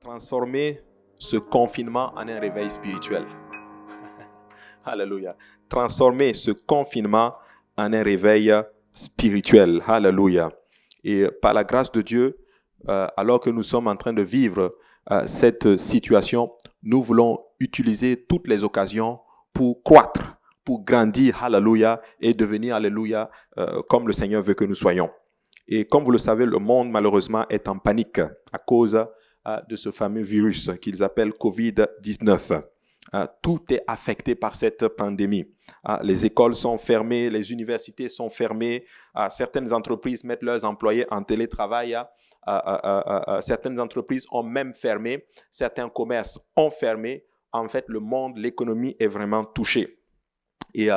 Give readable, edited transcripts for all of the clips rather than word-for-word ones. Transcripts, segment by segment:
Transformer ce confinement en un réveil spirituel. Alléluia. Transformer ce confinement en un réveil spirituel. Alléluia. Et par la grâce de Dieu, alors que nous sommes en train de vivre cette situation, nous voulons utiliser toutes les occasions pour croître, pour grandir, alléluia, et devenir, alléluia, comme le Seigneur veut que nous soyons. Et comme vous le savez, le monde, malheureusement, est en panique à cause de ce fameux virus qu'ils appellent COVID-19. Tout est affecté par cette pandémie. Les écoles sont fermées, les universités sont fermées, certaines entreprises mettent leurs employés en télétravail, certaines entreprises ont même fermé, certains commerces ont fermé. En fait, le monde, l'économie est vraiment touchée. Et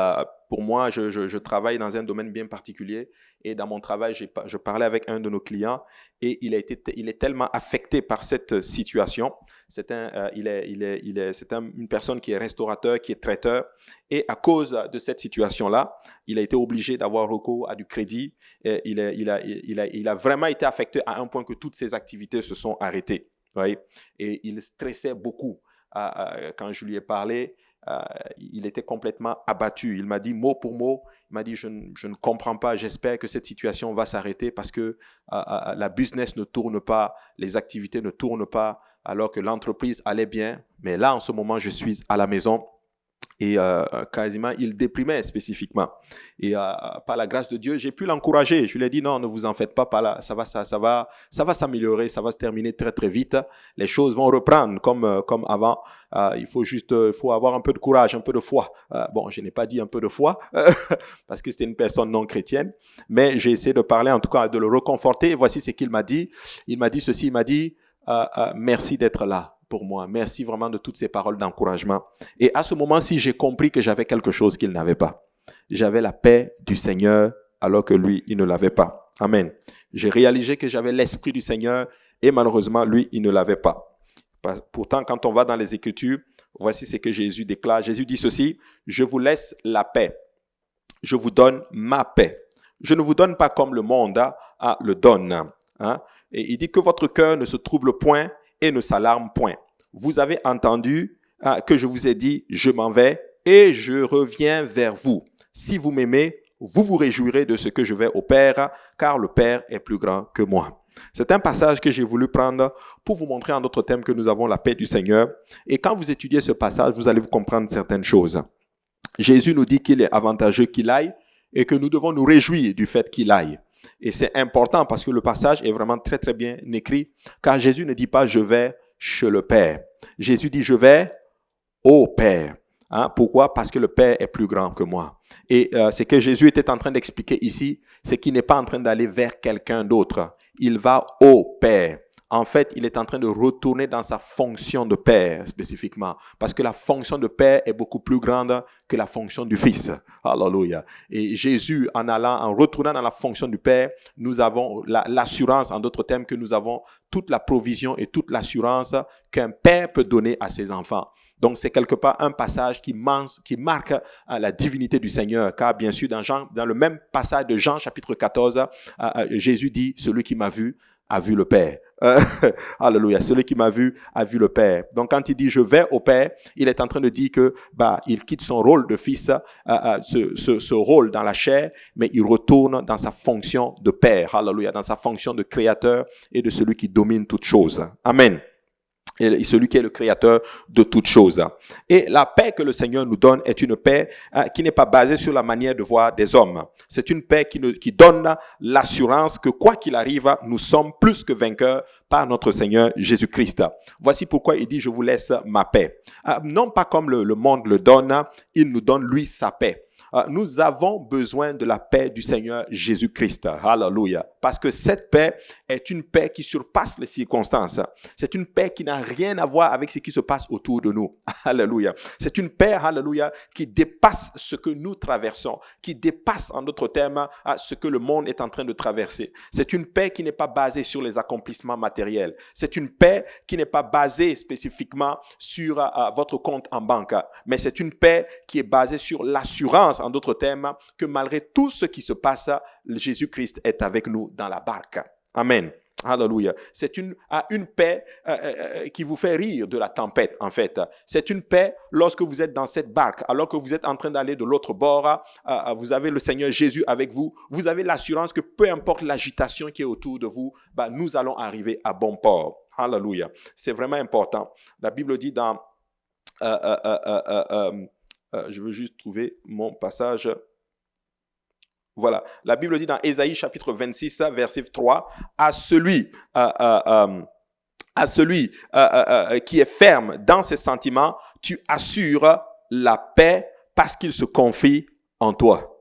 pour moi, je travaille dans un domaine bien particulier et dans mon travail, je parlais avec un de nos clients et il est tellement affecté par cette situation. C'est une personne qui est restaurateur, qui est traiteur et à cause de cette situation-là, il a été obligé d'avoir recours à du crédit. Et il a vraiment été affecté à un point que toutes ses activités se sont arrêtées. Oui? Et il stressait beaucoup. Quand je lui ai parlé, il était complètement abattu. Il m'a dit mot pour mot, il m'a dit je ne comprends pas, j'espère que cette situation va s'arrêter parce que la business ne tourne pas, les activités ne tournent pas alors que l'entreprise allait bien. Mais là, en ce moment, je suis à la maison. Et quasiment, il déprimait spécifiquement. Et par la grâce de Dieu, j'ai pu l'encourager. Je lui ai dit, non, ne vous en faites pas, ça va s'améliorer, ça va se terminer très, très vite. Les choses vont reprendre comme avant. Il faut avoir un peu de courage, un peu de foi. Bon, je n'ai pas dit un peu de foi, parce que c'était une personne non chrétienne, mais j'ai essayé de parler, en tout cas, de le reconforter. Et voici ce qu'il m'a dit. Il m'a dit ceci, il m'a dit, merci d'être là pour moi. Merci vraiment de toutes ces paroles d'encouragement. Et à ce moment-ci, j'ai compris que j'avais quelque chose qu'il n'avait pas. J'avais la paix du Seigneur alors que lui, il ne l'avait pas. Amen. J'ai réalisé que j'avais l'Esprit du Seigneur et malheureusement, lui, il ne l'avait pas. Pourtant, quand on va dans les Écritures, voici ce que Jésus déclare. Jésus dit ceci, « Je vous laisse la paix. Je vous donne ma paix. Je ne vous donne pas comme le monde le donne. » Et il dit que votre cœur ne se trouble point et ne s'alarme point. Vous avez entendu que je vous ai dit, je m'en vais et je reviens vers vous. Si vous m'aimez, vous vous réjouirez de ce que je vais au Père, car le Père est plus grand que moi. C'est un passage que j'ai voulu prendre pour vous montrer en d'autres termes que nous avons la paix du Seigneur. Et quand vous étudiez ce passage, vous allez vous comprendre certaines choses. Jésus nous dit qu'il est avantageux qu'il aille et que nous devons nous réjouir du fait qu'il aille. Et c'est important parce que le passage est vraiment très très bien écrit, car Jésus ne dit pas « je vais chez le Père ». Jésus dit « je vais au Père ». Pourquoi? Parce que le Père est plus grand que moi. Et ce que Jésus était en train d'expliquer ici, c'est qu'il n'est pas en train d'aller vers quelqu'un d'autre. Il va au Père. En fait, il est en train de retourner dans sa fonction de père spécifiquement. Parce que la fonction de père est beaucoup plus grande que la fonction du fils. Alléluia. Et Jésus, en retournant dans la fonction du père, nous avons l'assurance, en d'autres termes, que nous avons toute la provision et toute l'assurance qu'un père peut donner à ses enfants. Donc, c'est quelque part un passage qui marque la divinité du Seigneur. Car bien sûr, dans le même passage de Jean chapitre 14, Jésus dit, celui qui m'a vu, a vu le Père. Alléluia. Celui qui m'a vu a vu le Père. Donc, quand il dit je vais au Père, il est en train de dire que il quitte son rôle de fils, ce rôle dans la chair, mais il retourne dans sa fonction de Père. Alléluia. Dans sa fonction de créateur et de celui qui domine toutes choses. Amen. Et celui qui est le créateur de toutes choses. Et la paix que le Seigneur nous donne est une paix qui n'est pas basée sur la manière de voir des hommes. C'est une paix qui donne l'assurance que quoi qu'il arrive, nous sommes plus que vainqueurs par notre Seigneur Jésus-Christ. Voici pourquoi il dit « je vous laisse ma paix ». Non pas comme le monde le donne, il nous donne lui sa paix. Nous avons besoin de la paix du Seigneur Jésus-Christ. Alléluia. Parce que cette paix est une paix qui surpasse les circonstances. C'est une paix qui n'a rien à voir avec ce qui se passe autour de nous. Alléluia. C'est une paix, alléluia, qui dépasse ce que nous traversons, qui dépasse en d'autres termes ce que le monde est en train de traverser. C'est une paix qui n'est pas basée sur les accomplissements matériels. C'est une paix qui n'est pas basée spécifiquement sur votre compte en banque, mais c'est une paix qui est basée sur l'assurance, en d'autres termes, que malgré tout ce qui se passe, Jésus-Christ est avec nous dans la barque. Amen. Alléluia. C'est une paix qui vous fait rire de la tempête, en fait. C'est une paix lorsque vous êtes dans cette barque, alors que vous êtes en train d'aller de l'autre bord, vous avez le Seigneur Jésus avec vous, vous avez l'assurance que peu importe l'agitation qui est autour de vous, nous allons arriver à bon port. Alléluia. C'est vraiment important. La Bible dit dans... je veux juste trouver mon passage... Voilà, la Bible dit dans Ésaïe chapitre 26, verset 3, à celui qui est ferme dans ses sentiments, tu assures la paix parce qu'il se confie en toi.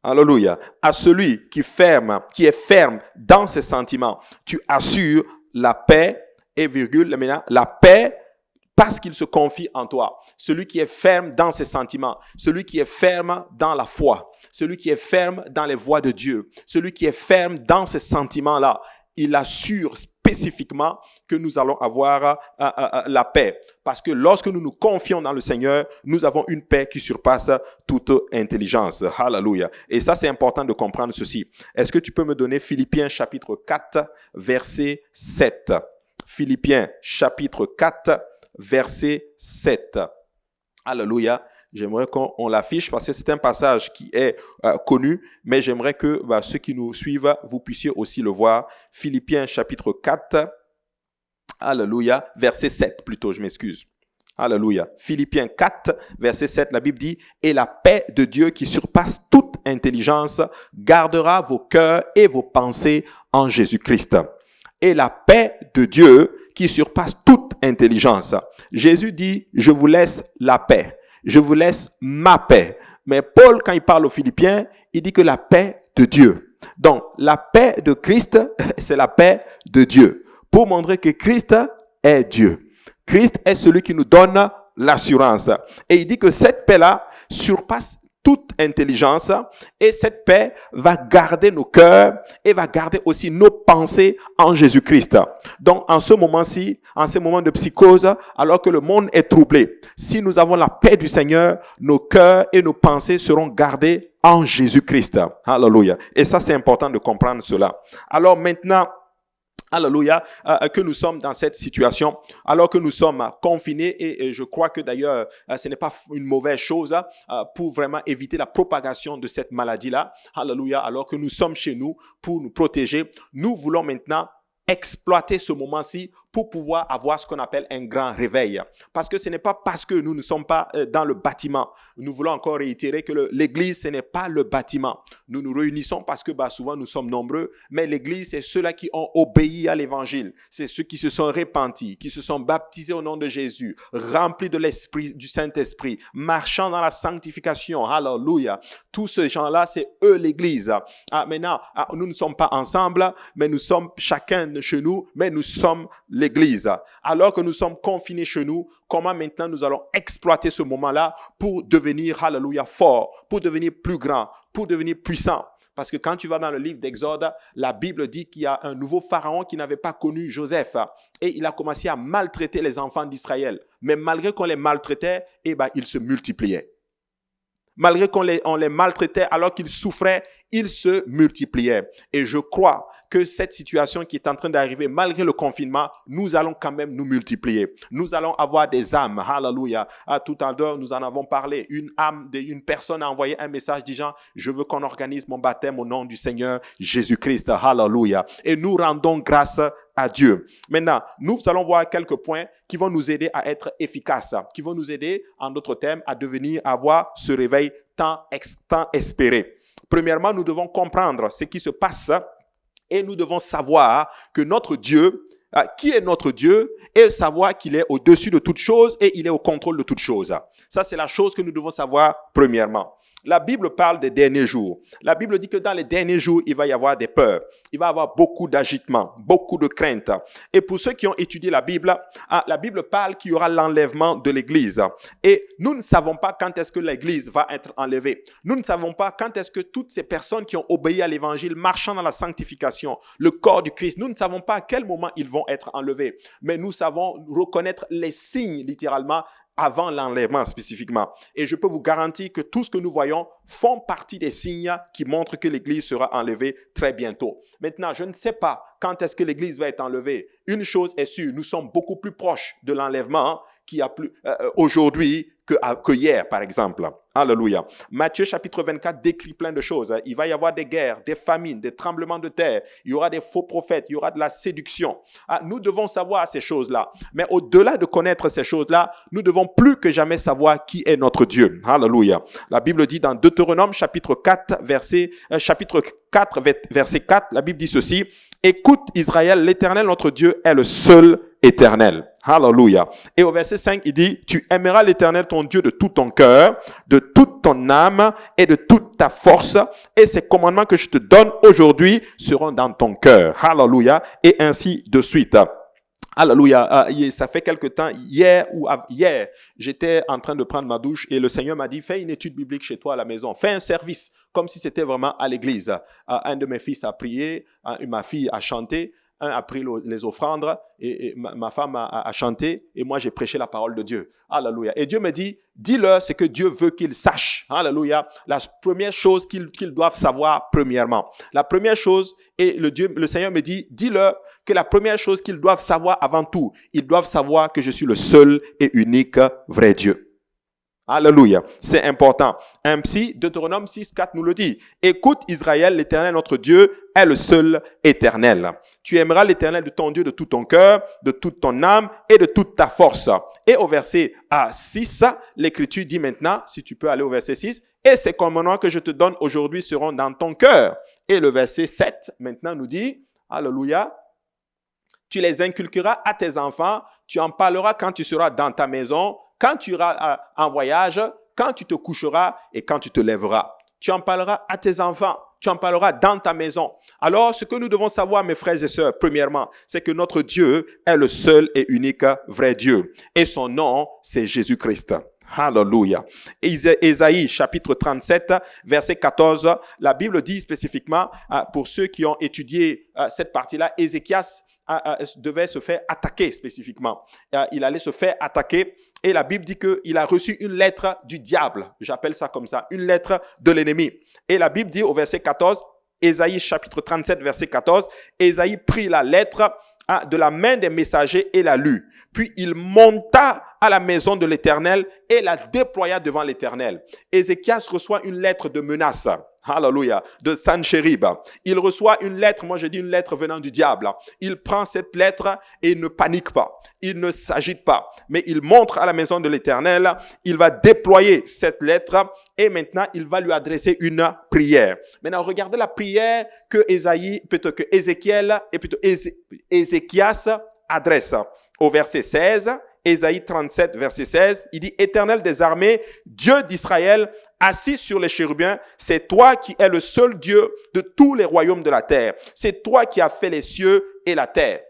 Alléluia. À celui qui est ferme dans ses sentiments, tu assures la paix, et virgule, maintenant, la paix parce qu'il se confie en toi. Celui qui est ferme dans ses sentiments, celui qui est ferme dans la foi, celui qui est ferme dans les voies de Dieu, celui qui est ferme dans ces sentiments-là, il assure spécifiquement que nous allons avoir la paix. Parce que lorsque nous nous confions dans le Seigneur, nous avons une paix qui surpasse toute intelligence. Alléluia. Et ça, c'est important de comprendre ceci. Est-ce que tu peux me donner Philippiens chapitre 4, verset 7? Philippiens chapitre 4, verset 7. Alléluia. J'aimerais qu'on l'affiche parce que c'est un passage qui est connu, mais j'aimerais que ceux qui nous suivent, vous puissiez aussi le voir. Philippiens chapitre 4, alléluia, verset 7 plutôt, je m'excuse. Alléluia. Philippiens 4, verset 7, la Bible dit « Et la paix de Dieu qui surpasse toute intelligence gardera vos cœurs et vos pensées en Jésus-Christ. » Et la paix de Dieu qui surpasse toute intelligence. Jésus dit « Je vous laisse la paix. Je vous laisse ma paix. » Mais Paul, quand il parle aux Philippiens, il dit que la paix de Dieu. Donc, la paix de Christ, c'est la paix de Dieu. Pour montrer que Christ est Dieu. Christ est celui qui nous donne l'assurance. Et il dit que cette paix-là surpasse toute intelligence et cette paix va garder nos cœurs et va garder aussi nos pensées en Jésus-Christ. Donc, en ce moment-ci, en ces moments de psychose, alors que le monde est troublé, si nous avons la paix du Seigneur, nos cœurs et nos pensées seront gardés en Jésus-Christ. Alléluia. Et ça, c'est important de comprendre cela. Alors maintenant, alléluia, que nous sommes dans cette situation, alors que nous sommes confinés et je crois que d'ailleurs, ce n'est pas une mauvaise chose pour vraiment éviter la propagation de cette maladie-là. Alléluia, alors que nous sommes chez nous pour nous protéger. Nous voulons maintenant exploiter ce moment-ci pour pouvoir avoir ce qu'on appelle un grand réveil. Parce que ce n'est pas parce que nous ne sommes pas dans le bâtiment. Nous voulons encore réitérer que l'église, ce n'est pas le bâtiment. Nous nous réunissons parce que souvent nous sommes nombreux, mais l'église, c'est ceux-là qui ont obéi à l'évangile. C'est ceux qui se sont repentis, qui se sont baptisés au nom de Jésus, remplis de l'esprit, du Saint-Esprit, marchant dans la sanctification. Alléluia. Tous ces gens-là, c'est eux l'église. Maintenant, nous ne sommes pas ensemble, mais nous sommes chacun chez nous, mais nous sommes l'église. Alors que nous sommes confinés chez nous, comment maintenant nous allons exploiter ce moment-là pour devenir, alléluia, fort, pour devenir plus grand, pour devenir puissant. Parce que quand tu vas dans le livre d'Exode, la Bible dit qu'il y a un nouveau pharaon qui n'avait pas connu Joseph. Et il a commencé à maltraiter les enfants d'Israël. Mais malgré qu'on les maltraitait, ils se multipliaient. Malgré qu'on les maltraitait alors qu'ils souffraient, ils se multipliaient. Et je crois que cette situation qui est en train d'arriver, malgré le confinement, nous allons quand même nous multiplier. Nous allons avoir des âmes. Alléluia. Tout à l'heure, nous en avons parlé. Une personne a envoyé un message disant, je veux qu'on organise mon baptême au nom du Seigneur Jésus-Christ. Alléluia. Et nous rendons grâce à Dieu. Maintenant, nous allons voir quelques points qui vont nous aider à être efficaces, qui vont nous aider, en d'autres termes, à avoir ce réveil tant espéré. Premièrement, nous devons comprendre ce qui se passe et nous devons savoir que notre Dieu, qui est notre Dieu, et savoir qu'il est au-dessus de toutes choses et il est au contrôle de toutes choses. Ça, c'est la chose que nous devons savoir premièrement. La Bible parle des derniers jours. La Bible dit que dans les derniers jours, il va y avoir des peurs. Il va y avoir beaucoup d'agitement, beaucoup de crainte. Et pour ceux qui ont étudié la Bible parle qu'il y aura l'enlèvement de l'Église. Et nous ne savons pas quand est-ce que l'Église va être enlevée. Nous ne savons pas quand est-ce que toutes ces personnes qui ont obéi à l'Évangile, marchant dans la sanctification, le corps du Christ, nous ne savons pas à quel moment ils vont être enlevés. Mais nous savons reconnaître les signes, littéralement, avant l'enlèvement spécifiquement. Et je peux vous garantir que tout ce que nous voyons font partie des signes qui montrent que l'Église sera enlevée très bientôt. Maintenant, je ne sais pas quand est-ce que l'Église va être enlevée? Une chose est sûre, nous sommes beaucoup plus proches de l'enlèvement qu'il y a plus aujourd'hui que hier, par exemple. Alléluia. Matthieu chapitre 24 décrit plein de choses. Il va y avoir des guerres, des famines, des tremblements de terre. Il y aura des faux prophètes, il y aura de la séduction. Nous devons savoir ces choses-là. Mais au-delà de connaître ces choses-là, nous devons plus que jamais savoir qui est notre Dieu. Alléluia. La Bible dit dans Deutéronome chapitre 4, verset 4, la Bible dit ceci. Écoute Israël, l'Éternel notre Dieu est le seul éternel. Alléluia. Et au verset 5, il dit, tu aimeras l'Éternel ton Dieu de tout ton cœur, de toute ton âme et de toute ta force. Et ces commandements que je te donne aujourd'hui seront dans ton cœur. Alléluia. Et ainsi de suite. Alléluia. Ça fait quelque temps, hier, j'étais en train de prendre ma douche et le Seigneur m'a dit, fais une étude biblique chez toi à la maison. Fais un service comme si c'était vraiment à l'église. Un de mes fils a prié, ma fille a chanté. Un a pris les offrandes et ma femme a chanté et moi j'ai prêché la parole de Dieu. Alléluia. Et Dieu me dit, dis-leur ce que Dieu veut qu'ils sachent. Alléluia. La première chose qu'ils doivent savoir premièrement. La première chose, et le Seigneur me dit, dis-leur que la première chose qu'ils doivent savoir avant tout, ils doivent savoir que je suis le seul et unique vrai Dieu. Alléluia. C'est important. Ainsi, Deutéronome 6:4 nous le dit. Écoute Israël, l'Éternel notre Dieu est le seul éternel. Tu aimeras l'Éternel de ton Dieu de tout ton cœur, de toute ton âme et de toute ta force. Et au verset 6, l'Écriture dit maintenant, si tu peux aller au verset 6, et ces commandements que je te donne aujourd'hui seront dans ton cœur. Et le verset 7 maintenant nous dit, alléluia, tu les inculqueras à tes enfants, tu en parleras quand tu seras dans ta maison, quand tu iras en voyage, quand tu te coucheras et quand tu te lèveras. Tu en parleras à tes enfants, tu en parleras dans ta maison. Alors, ce que nous devons savoir, mes frères et sœurs, premièrement, c'est que notre Dieu est le seul et unique vrai Dieu. Et son nom, c'est Jésus-Christ. Alléluia. Ésaïe, chapitre 37, verset 14, la Bible dit spécifiquement, pour ceux qui ont étudié cette partie-là, Ézéchias devait se faire attaquer spécifiquement. Il allait se faire attaquer et la Bible dit qu'il a reçu une lettre du diable. J'appelle ça comme ça, une lettre de l'ennemi. Et la Bible dit au verset 14, Ésaïe chapitre 37, verset 14, Ésaïe prit la lettre de la main des messagers et la lut. Puis il monta à la maison de l'Éternel et la déploya devant l'Éternel. Ézéchias reçoit une lettre de menace. Alléluia, de Sanchérib. Il reçoit une lettre, moi je dis une lettre venant du diable. Il prend cette lettre et il ne panique pas. Il ne s'agite pas. Mais il montre à la maison de l'Éternel. Il va déployer cette lettre et maintenant il va lui adresser une prière. Maintenant regardez la prière que Ézéchiel et plutôt Ézéchias adresse. Au verset 16, Ésaïe 37, verset 16, il dit « Éternel des armées, Dieu d'Israël, assis sur les chérubins, c'est toi qui es le seul Dieu de tous les royaumes de la terre. C'est toi qui as fait les cieux et la terre. »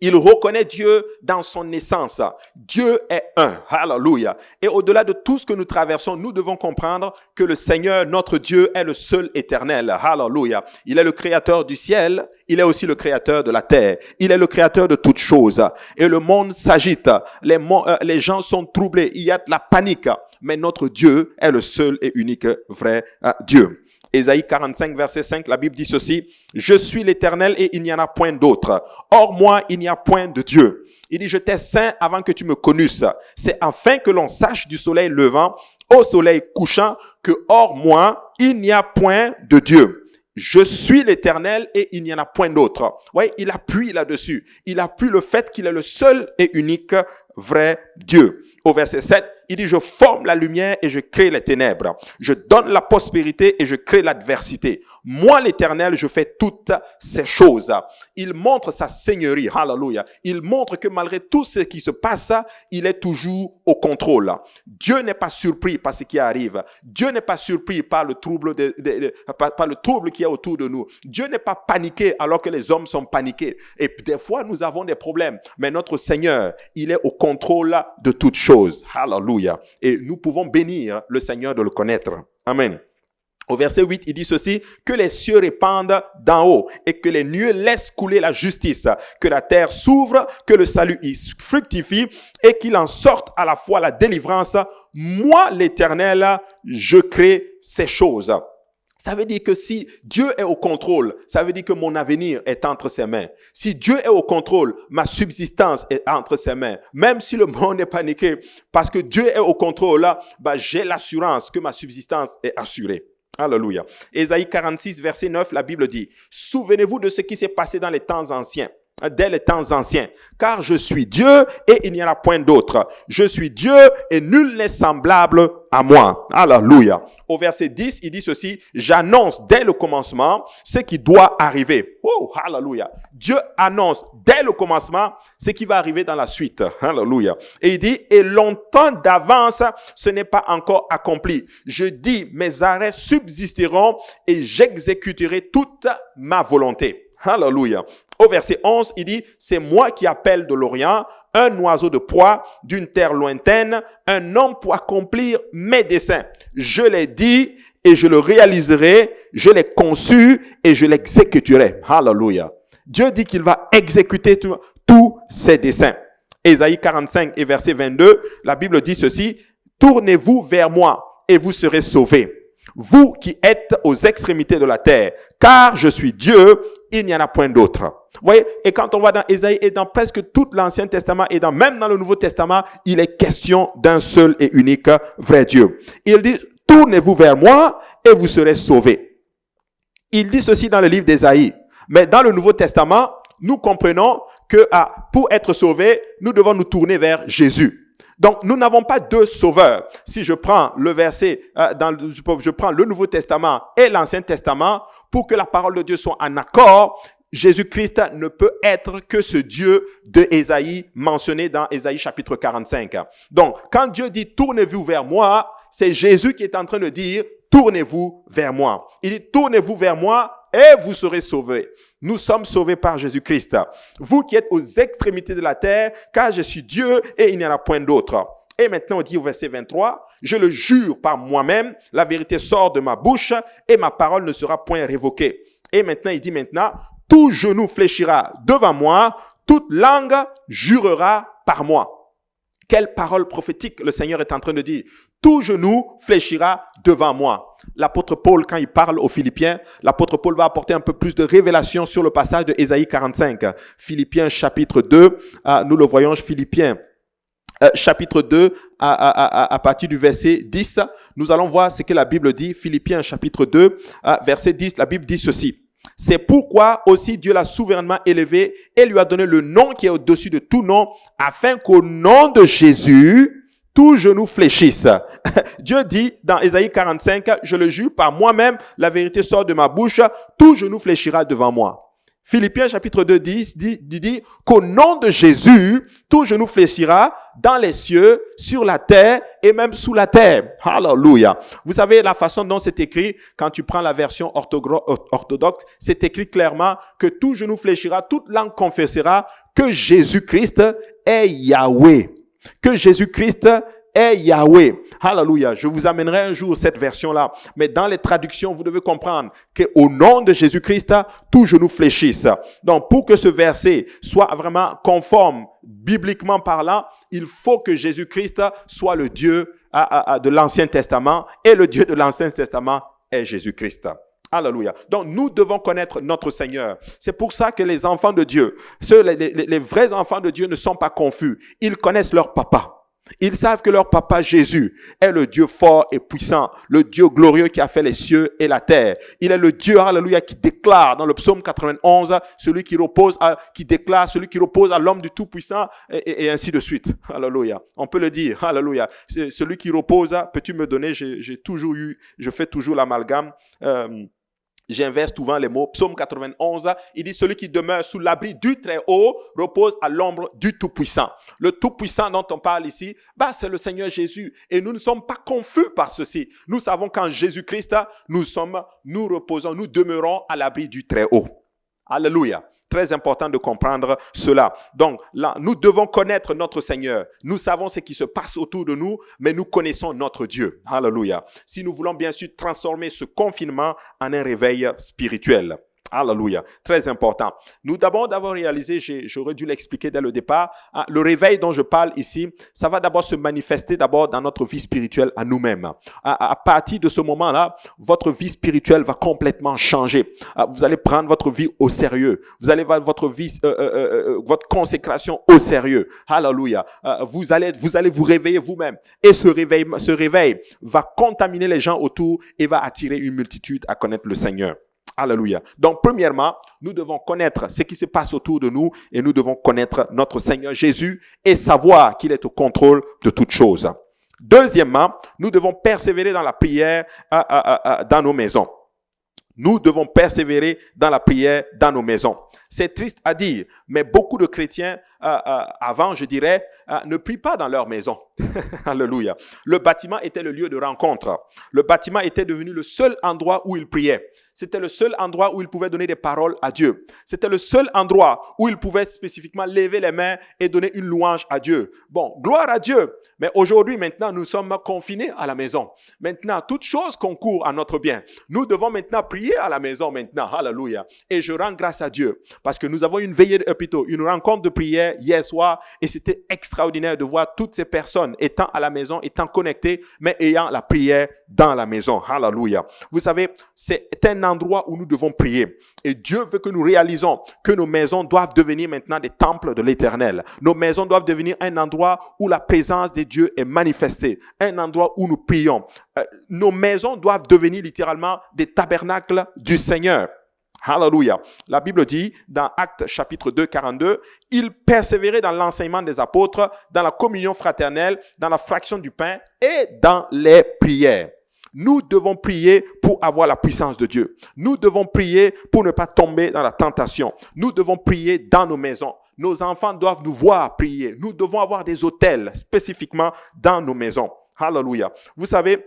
Il reconnaît Dieu dans son essence. Dieu est un. Alléluia. Et au-delà de tout ce que nous traversons, nous devons comprendre que le Seigneur, notre Dieu, est le seul éternel. Alléluia. Il est le créateur du ciel. Il est aussi le créateur de la terre. Il est le créateur de toutes choses. Et le monde s'agite. Les gens sont troublés. Il y a de la panique. Mais notre Dieu est le seul et unique vrai Dieu. Ésaïe 45, verset 5, la Bible dit ceci, « Je suis l'Éternel et il n'y en a point d'autre. Hors moi, il n'y a point de Dieu. » Il dit, « Je t'ai saint avant que tu me connusses. C'est afin que l'on sache du soleil levant au soleil couchant que hors moi, il n'y a point de Dieu. Je suis l'Éternel et il n'y en a point d'autre. » Oui, il appuie là-dessus. Il appuie le fait qu'il est le seul et unique vrai Dieu. Au verset 7, il dit, je forme la lumière et je crée les ténèbres. Je donne la prospérité et je crée l'adversité. Moi, l'Éternel, je fais toutes ces choses. Il montre sa seigneurie. Alléluia. Il montre que malgré tout ce qui se passe, il est toujours au contrôle. Dieu n'est pas surpris par ce qui arrive. Dieu n'est pas surpris par le trouble par le trouble qui est autour de nous. Dieu n'est pas paniqué alors que les hommes sont paniqués. Et des fois, nous avons des problèmes. Mais notre Seigneur, il est au contrôle de toutes choses. Alléluia. Et nous pouvons bénir le Seigneur de le connaître. Amen. Au verset 8, il dit ceci, que les cieux répandent d'en haut et que les nuées laissent couler la justice, que la terre s'ouvre, que le salut y fructifie et qu'il en sorte à la fois la délivrance. Moi, l'Éternel, je crée ces choses. Ça veut dire que si Dieu est au contrôle, ça veut dire que mon avenir est entre ses mains. Si Dieu est au contrôle, ma subsistance est entre ses mains. Même si le monde est paniqué, parce que Dieu est au contrôle, là, j'ai l'assurance que ma subsistance est assurée. Alléluia. Ésaïe 46, verset 9, la Bible dit, « Souvenez-vous de ce qui s'est passé dans les temps anciens. » Dès les temps anciens, car je suis Dieu et il n'y en a point d'autre. Je suis Dieu et nul n'est semblable à moi. Alléluia. Au verset 10, il dit ceci, j'annonce dès le commencement ce qui doit arriver. Oh, alléluia. Dieu annonce dès le commencement ce qui va arriver dans la suite. Alléluia. Et il dit, et longtemps d'avance, ce n'est pas encore accompli. Je dis, mes arrêts subsisteront et j'exécuterai toute ma volonté. Alléluia. Au verset 11, il dit, c'est moi qui appelle de l'Orient un oiseau de proie d'une terre lointaine, un homme pour accomplir mes desseins. Je l'ai dit et je le réaliserai, je l'ai conçu et je l'exécuterai. Alléluia. Dieu dit qu'il va exécuter tous ses desseins. Ésaïe 45 et verset 22, la Bible dit ceci, tournez-vous vers moi et vous serez sauvés. Vous qui êtes aux extrémités de la terre, car je suis Dieu, il n'y en a point d'autre. Vous voyez, et quand on va dans Ésaïe et dans presque tout l'Ancien Testament et même dans le Nouveau Testament, il est question d'un seul et unique vrai Dieu. Il dit, tournez-vous vers moi et vous serez sauvés. Il dit ceci dans le livre d'Ésaïe. Mais dans le Nouveau Testament, nous comprenons que pour être sauvés, nous devons nous tourner vers Jésus. Donc, nous n'avons pas deux sauveurs. Si je prends le verset, je prends le Nouveau Testament et l'Ancien Testament, pour que la parole de Dieu soit en accord, Jésus-Christ ne peut être que ce Dieu de Ésaïe mentionné dans Ésaïe chapitre 45. Donc, quand Dieu dit « tournez-vous vers moi », c'est Jésus qui est en train de dire « tournez-vous vers moi ». Il dit « tournez-vous vers moi et vous serez sauvés ». Nous sommes sauvés par Jésus-Christ. Vous qui êtes aux extrémités de la terre, car je suis Dieu et il n'y en a point d'autre. Et maintenant, on dit au verset 23, « Je le jure par moi-même, la vérité sort de ma bouche et ma parole ne sera point révoquée. » Et maintenant, il dit maintenant, « Tout genou fléchira devant moi, toute langue jurera par moi. » Quelle parole prophétique le Seigneur est en train de dire. Tout genou fléchira devant moi. L'apôtre Paul, quand il parle aux Philippiens, l'apôtre Paul va apporter un peu plus de révélation sur le passage de Ésaïe 45. Philippiens chapitre 2, nous le voyons, Philippiens chapitre 2, à partir du verset 10, nous allons voir ce que la Bible dit. Philippiens chapitre 2, verset 10, la Bible dit ceci. C'est pourquoi aussi Dieu l'a souverainement élevé et lui a donné le nom qui est au-dessus de tout nom, afin qu'au nom de Jésus, tout genou fléchisse. Dieu dit dans Ésaïe 45, je le jure par moi-même, la vérité sort de ma bouche, tout genou fléchira devant moi. Philippiens chapitre 2 dit qu'au nom de Jésus, tout genou fléchira dans les cieux, sur la terre et même sous la terre. Alléluia. Vous savez la façon dont c'est écrit, quand tu prends la version orthodoxe, c'est écrit clairement que tout genou fléchira, toute langue confessera que Jésus-Christ est Yahweh. Que Jésus-Christ est Yahweh. Alléluia. Je vous amènerai un jour cette version-là. Mais dans les traductions, vous devez comprendre qu'au nom de Jésus-Christ, tout genou fléchisse. Donc, pour que ce verset soit vraiment conforme, bibliquement parlant, il faut que Jésus-Christ soit le Dieu de l'Ancien Testament. Et le Dieu de l'Ancien Testament est Jésus-Christ. Alléluia. Donc, nous devons connaître notre Seigneur. C'est pour ça que les enfants de Dieu, les vrais enfants de Dieu ne sont pas confus. Ils connaissent leur papa. Ils savent que leur papa Jésus est le Dieu fort et puissant, le Dieu glorieux qui a fait les cieux et la terre. Il est le Dieu, alléluia, qui déclare dans le psaume 91, celui qui déclare celui qui repose à l'homme du Tout-Puissant et ainsi de suite. Alléluia. On peut le dire, alléluia. Celui qui repose, peux-tu me donner, je fais toujours l'amalgame, j'inverse souvent les mots. Psaume 91, il dit, celui qui demeure sous l'abri du Très-Haut repose à l'ombre du Tout-Puissant. Le Tout-Puissant dont on parle ici, c'est le Seigneur Jésus. Et nous ne sommes pas confus par ceci. Nous savons qu'en Jésus-Christ, nous reposons, nous demeurons à l'abri du Très-Haut. Alléluia. Très important de comprendre cela. Donc là, nous devons connaître notre Seigneur. Nous savons ce qui se passe autour de nous, mais nous connaissons notre Dieu. Alléluia. Si nous voulons bien sûr transformer ce confinement en un réveil spirituel. Alléluia. Très important. Nous devons d'abord réaliser, j'aurais dû l'expliquer dès le départ, le réveil dont je parle ici, ça va d'abord se manifester d'abord dans notre vie spirituelle à nous-mêmes. À partir de ce moment-là, votre vie spirituelle va complètement changer. Vous allez prendre votre vie au sérieux. Vous allez voir votre vie, votre consécration au sérieux. Alléluia. Vous allez vous réveiller vous-même. Et ce réveil va contaminer les gens autour et va attirer une multitude à connaître le Seigneur. Alléluia. Donc, premièrement, nous devons connaître ce qui se passe autour de nous et nous devons connaître notre Seigneur Jésus et savoir qu'il est au contrôle de toutes choses. Deuxièmement, nous devons persévérer dans la prière dans nos maisons. Nous devons persévérer dans la prière dans nos maisons. C'est triste à dire, mais beaucoup de chrétiens, avant, je dirais, ne prient pas dans leur maison. Alléluia. Le bâtiment était le lieu de rencontre. Le bâtiment était devenu le seul endroit où ils priaient. C'était le seul endroit où ils pouvaient donner des paroles à Dieu. C'était le seul endroit où ils pouvaient spécifiquement lever les mains et donner une louange à Dieu. Bon, gloire à Dieu. Mais aujourd'hui, maintenant, nous sommes confinés à la maison. Maintenant, toute chose concourt à notre bien. Nous devons maintenant prier à la maison maintenant. Alléluia. Et je rends grâce à Dieu parce que nous avons une veillée, plutôt une rencontre de prière hier soir et c'était extraordinaire de voir toutes ces personnes étant à la maison, étant connectées, mais ayant la prière dans la maison. Alléluia. Vous savez, c'est un endroit où nous devons prier. Et Dieu veut que nous réalisons que nos maisons doivent devenir maintenant des temples de l'Éternel. Nos maisons doivent devenir un endroit où la présence de Dieu est manifestée. Un endroit où nous prions. Nos maisons doivent devenir littéralement des tabernacles du Seigneur. Alléluia. La Bible dit dans Actes chapitre 2, 42, « Ils persévéraient dans l'enseignement des apôtres, dans la communion fraternelle, dans la fraction du pain et dans les prières. » Nous devons prier pour avoir la puissance de Dieu. Nous devons prier pour ne pas tomber dans la tentation. Nous devons prier dans nos maisons. Nos enfants doivent nous voir prier. Nous devons avoir des autels spécifiquement dans nos maisons. Alléluia. Vous savez,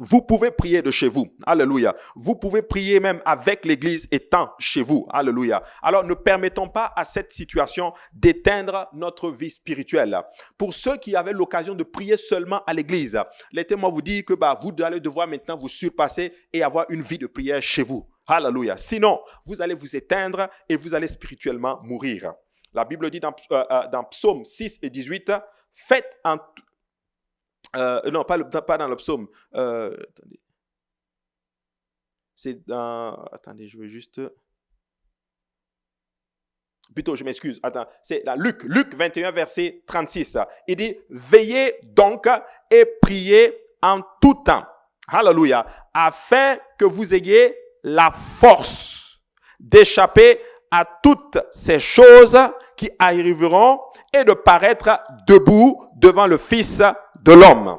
vous pouvez prier de chez vous. Alléluia. Vous pouvez prier même avec l'église étant chez vous. Alléluia. Alors, ne permettons pas à cette situation d'éteindre notre vie spirituelle. Pour ceux qui avaient l'occasion de prier seulement à l'église, laissez-moi vous dire que vous allez devoir maintenant vous surpasser et avoir une vie de prière chez vous. Alléluia. Sinon, vous allez vous éteindre et vous allez spirituellement mourir. La Bible dit dans Psaume 6 et 18, « Faites en non, pas dans le psaume. Attendez. C'est dans... Attendez, je veux juste... Plutôt, je m'excuse. Attends, c'est dans Luc 21, verset 36. Il dit, « Veillez donc et priez en tout temps. » Alléluia. « Afin que vous ayez la force d'échapper à toutes ces choses qui arriveront et de paraître debout devant le Fils de l'homme. »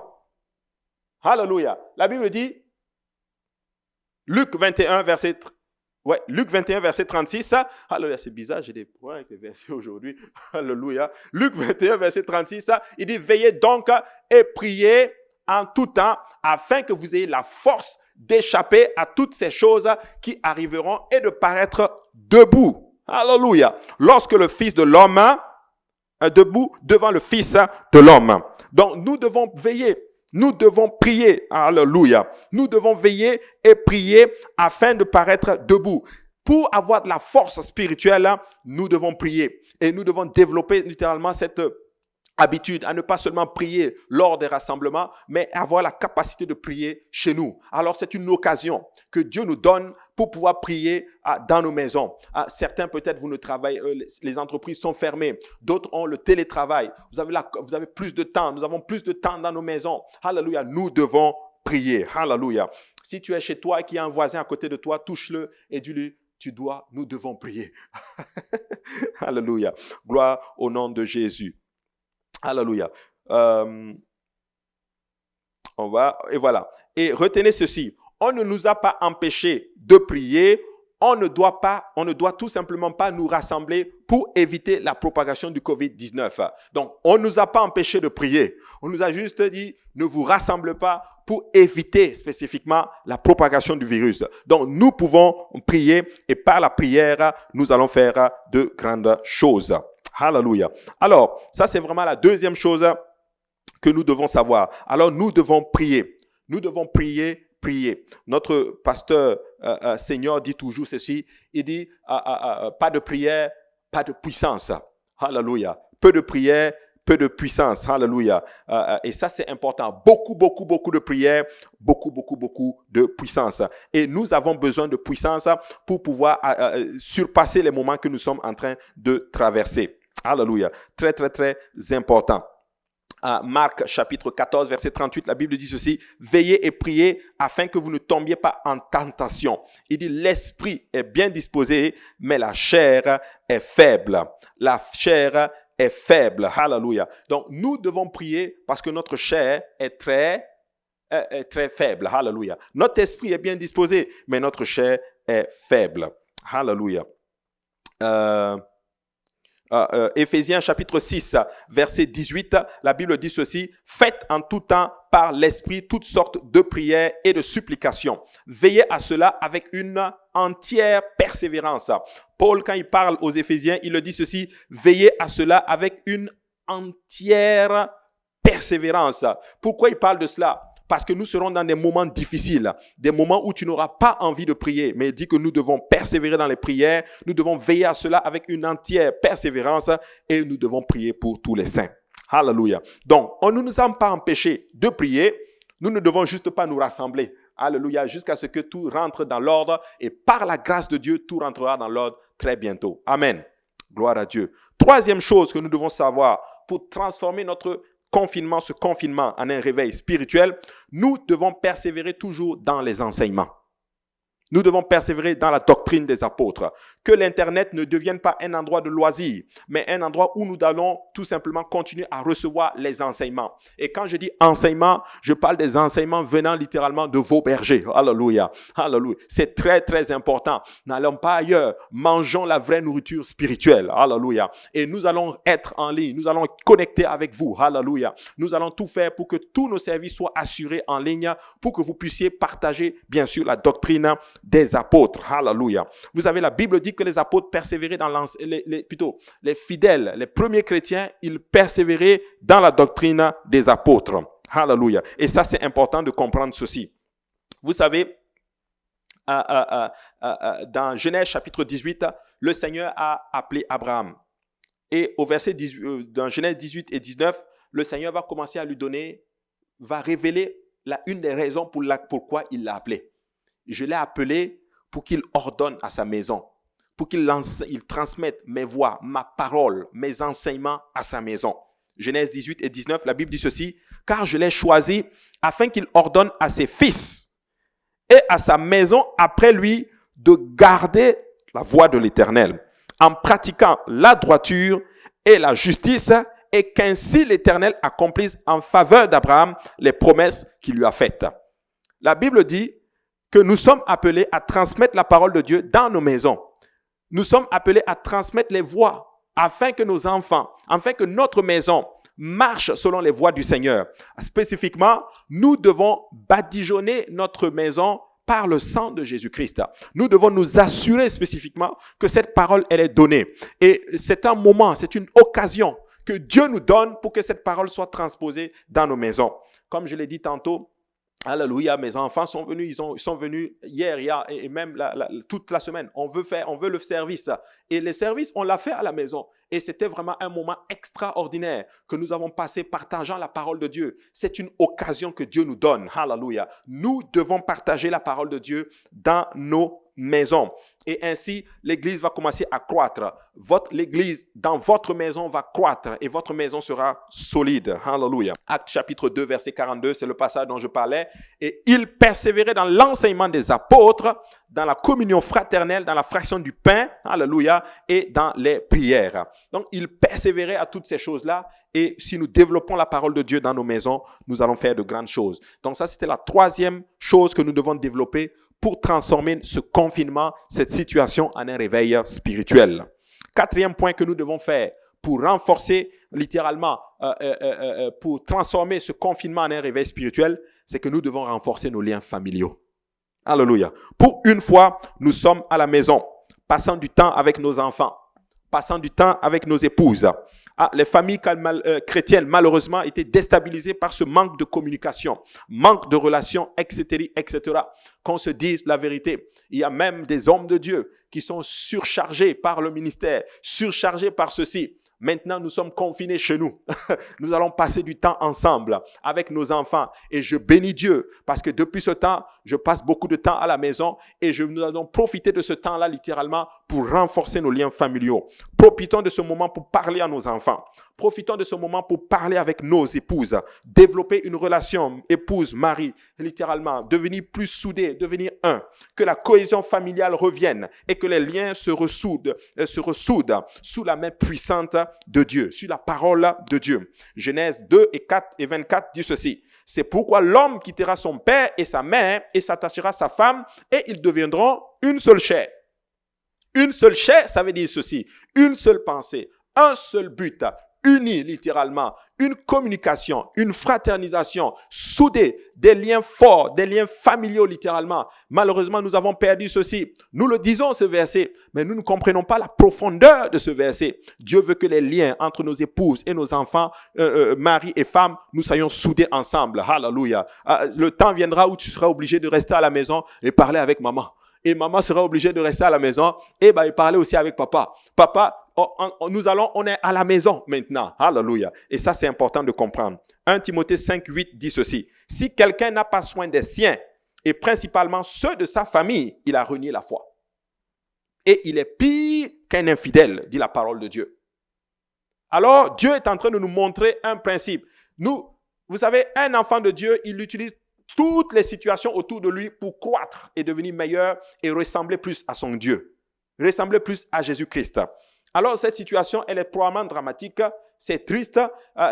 Alléluia. La Bible dit, Luc 21, verset 36. Alléluia, c'est bizarre, j'ai des points avec les versets aujourd'hui. Alléluia. Luc 21, verset 36, il dit, « Veillez donc et priez en tout temps, afin que vous ayez la force d'échapper à toutes ces choses qui arriveront et de paraître debout. » Alléluia. Lorsque le Fils de l'homme debout devant le Fils de l'homme. Donc, nous devons veiller. Nous devons prier. Alléluia. Nous devons veiller et prier afin de paraître debout. Pour avoir de la force spirituelle, nous devons prier. Et nous devons développer littéralement cette habitude à ne pas seulement prier lors des rassemblements, mais avoir la capacité de prier chez nous. Alors, c'est une occasion que Dieu nous donne pour pouvoir prier dans nos maisons. Certains, peut-être, vous ne travaillez, les entreprises sont fermées. D'autres ont le télétravail. Vous avez plus de temps. Nous avons plus de temps dans nos maisons. Alléluia. Nous devons prier. Alléluia. Si tu es chez toi et qu'il y a un voisin à côté de toi, touche-le et dis-lui, nous devons prier. Alléluia. Gloire au nom de Jésus. Alléluia. Et voilà. Et retenez ceci. On ne nous a pas empêchés de prier. On ne doit tout simplement pas nous rassembler pour éviter la propagation du COVID-19. Donc, on ne nous a pas empêchés de prier. On nous a juste dit, ne vous rassemblez pas pour éviter spécifiquement la propagation du virus. Donc, nous pouvons prier et par la prière, nous allons faire de grandes choses. Alléluia. Alors, ça c'est vraiment la deuxième chose que nous devons savoir. Alors, nous devons prier. Nous devons prier. Notre pasteur Seigneur dit toujours ceci. Il dit, pas de prière, pas de puissance. Alléluia. Peu de prière, peu de puissance. Alléluia. Et ça, c'est important. Beaucoup de prière, beaucoup de puissance. Et nous avons besoin de puissance pour pouvoir surpasser les moments que nous sommes en train de traverser. Alléluia. Très important. Marc chapitre 14, verset 38, la Bible dit ceci: veillez et priez afin que vous ne tombiez pas en tentation. Il dit, l'esprit est bien disposé, mais la chair est faible. La chair est faible. Alléluia. Donc, nous devons prier parce que notre chair est très faible. Alléluia. Notre esprit est bien disposé, mais notre chair est faible. Alléluia. Éphésiens chapitre 6, verset 18, la Bible dit ceci: faites en tout temps par l'esprit toutes sortes de prières et de supplications. Veillez à cela avec une entière persévérance. Paul, quand il parle aux Éphésiens, il le dit ceci: veillez à cela avec une entière persévérance. Pourquoi il parle de cela? Parce que nous serons dans des moments difficiles, des moments où tu n'auras pas envie de prier. Mais il dit que nous devons persévérer dans les prières, nous devons veiller à cela avec une entière persévérance et nous devons prier pour tous les saints. Alléluia. Donc, on ne nous a pas empêchés de prier, nous ne devons juste pas nous rassembler. Alléluia, jusqu'à ce que tout rentre dans l'ordre et par la grâce de Dieu, tout rentrera dans l'ordre très bientôt. Amen. Gloire à Dieu. Troisième chose que nous devons savoir pour transformer ce confinement en un réveil spirituel, nous devons persévérer toujours dans les enseignements. Nous devons persévérer dans la doctrine des apôtres. Que l'Internet ne devienne pas un endroit de loisir, mais un endroit où nous allons tout simplement continuer à recevoir les enseignements. Et quand je dis enseignement, je parle des enseignements venant littéralement de vos bergers. Alléluia. Alléluia. C'est très important. N'allons pas ailleurs. Mangeons la vraie nourriture spirituelle. Alléluia. Et nous allons être en ligne. Nous allons connecter avec vous. Alléluia. Nous allons tout faire pour que tous nos services soient assurés en ligne, pour que vous puissiez partager, bien sûr, la doctrine des apôtres. Alléluia. Vous savez, la Bible dit que les apôtres persévéraient les fidèles, les premiers chrétiens, ils persévéraient dans la doctrine des apôtres. Alléluia. Et ça, c'est important de comprendre ceci. Vous savez, dans Genèse chapitre 18, le Seigneur a appelé Abraham. Et au verset 18, dans Genèse 18 et 19, le Seigneur va commencer à lui donner, va révéler une des raisons pourquoi il l'a appelé. Je l'ai appelé pour qu'il ordonne à sa maison, pour qu'il transmette mes voix, ma parole, mes enseignements à sa maison. Genèse 18 et 19, la Bible dit ceci: car je l'ai choisi afin qu'il ordonne à ses fils et à sa maison après lui de garder la voie de l'Éternel, en pratiquant la droiture et la justice, et qu'ainsi l'Éternel accomplisse en faveur d'Abraham les promesses qu'il lui a faites. La Bible dit que nous sommes appelés à transmettre la parole de Dieu dans nos maisons. Nous sommes appelés à transmettre les voies afin que nos enfants, afin que notre maison marche selon les voies du Seigneur. Spécifiquement, nous devons badigeonner notre maison par le sang de Jésus-Christ. Nous devons nous assurer spécifiquement que cette parole, elle est donnée. Et c'est un moment, c'est une occasion que Dieu nous donne pour que cette parole soit transposée dans nos maisons. Comme je l'ai dit tantôt, alléluia, mes enfants sont venus, ils sont venus hier et même toute la semaine. On veut le service. Et le service, on l'a fait à la maison. Et c'était vraiment un moment extraordinaire que nous avons passé partageant la parole de Dieu. C'est une occasion que Dieu nous donne. Alléluia. Nous devons partager la parole de Dieu dans nos maisons. Et ainsi, l'Église va commencer à croître. L'Église dans votre maison va croître et votre maison sera solide. Alléluia. Actes chapitre 2, verset 42, c'est le passage dont je parlais. Et ils persévéraient dans l'enseignement des apôtres, dans la communion fraternelle, dans la fraction du pain, alléluia, et dans les prières. Donc, ils persévéraient à toutes ces choses-là. Et si nous développons la parole de Dieu dans nos maisons, nous allons faire de grandes choses. Donc, ça, c'était la troisième chose que nous devons développer pour transformer ce confinement, cette situation en un réveil spirituel. Quatrième point que nous devons faire pour renforcer, littéralement, pour transformer ce confinement en un réveil spirituel, c'est que nous devons renforcer nos liens familiaux. Alléluia. Pour une fois, nous sommes à la maison, passant du temps avec nos enfants, passant du temps avec nos épouses, Les familles chrétiennes, malheureusement, étaient déstabilisées par ce manque de communication, manque de relations, etc., etc. Qu'on se dise la vérité. Il y a même des hommes de Dieu qui sont surchargés par le ministère, surchargés par ceci. Maintenant, nous sommes confinés chez nous. Nous allons passer du temps ensemble avec nos enfants. Et je bénis Dieu parce que depuis ce temps, je passe beaucoup de temps à la maison et nous allons profiter de ce temps-là littéralement pour renforcer nos liens familiaux. Profitons de ce moment pour parler à nos enfants. Profitons de ce moment pour parler avec nos épouses. Développer une relation épouse-mari, littéralement. Devenir plus soudés, devenir un. Que la cohésion familiale revienne et que les liens se ressoudent sous la main puissante de Dieu, sur la parole de Dieu. Genèse 2 et 4 et 24 dit ceci. C'est pourquoi l'homme quittera son père et sa mère et s'attachera à sa femme et ils deviendront une seule chair. Une seule chair, ça veut dire ceci. Une seule pensée, un seul but, unis littéralement, une communication, une fraternisation, soudés, des liens forts, des liens familiaux littéralement. Malheureusement, nous avons perdu ceci. Nous le disons ce verset, mais nous ne comprenons pas la profondeur de ce verset. Dieu veut que les liens entre nos épouses et nos enfants, mari et femme, nous soyons soudés ensemble. Hallelujah. Le temps viendra où tu seras obligé de rester à la maison et parler avec maman. Et maman sera obligée de rester à la maison et parler aussi avec papa. Papa, on est à la maison maintenant. Alléluia. Et ça, c'est important de comprendre. 1 Timothée 5, 8 dit ceci. Si quelqu'un n'a pas soin des siens, et principalement ceux de sa famille, il a renié la foi. Et il est pire qu'un infidèle, dit la parole de Dieu. Alors, Dieu est en train de nous montrer un principe. Vous savez, un enfant de Dieu, il utilise toutes les situations autour de lui pour croître et devenir meilleur et ressembler plus à son Dieu. Ressembler plus à Jésus-Christ. Alors, cette situation, elle est probablement dramatique. C'est triste.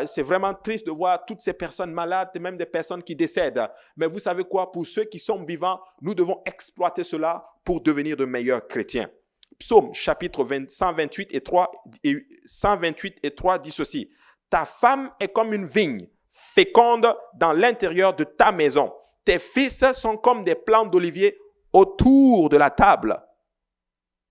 C'est vraiment triste de voir toutes ces personnes malades et même des personnes qui décèdent. Mais vous savez quoi? Pour ceux qui sont vivants, nous devons exploiter cela pour devenir de meilleurs chrétiens. Psaume, chapitre 128 et 3 dit ceci. Ta femme est comme une vigne féconde dans l'intérieur de ta maison. Tes fils sont comme des plants d'olivier autour de la table.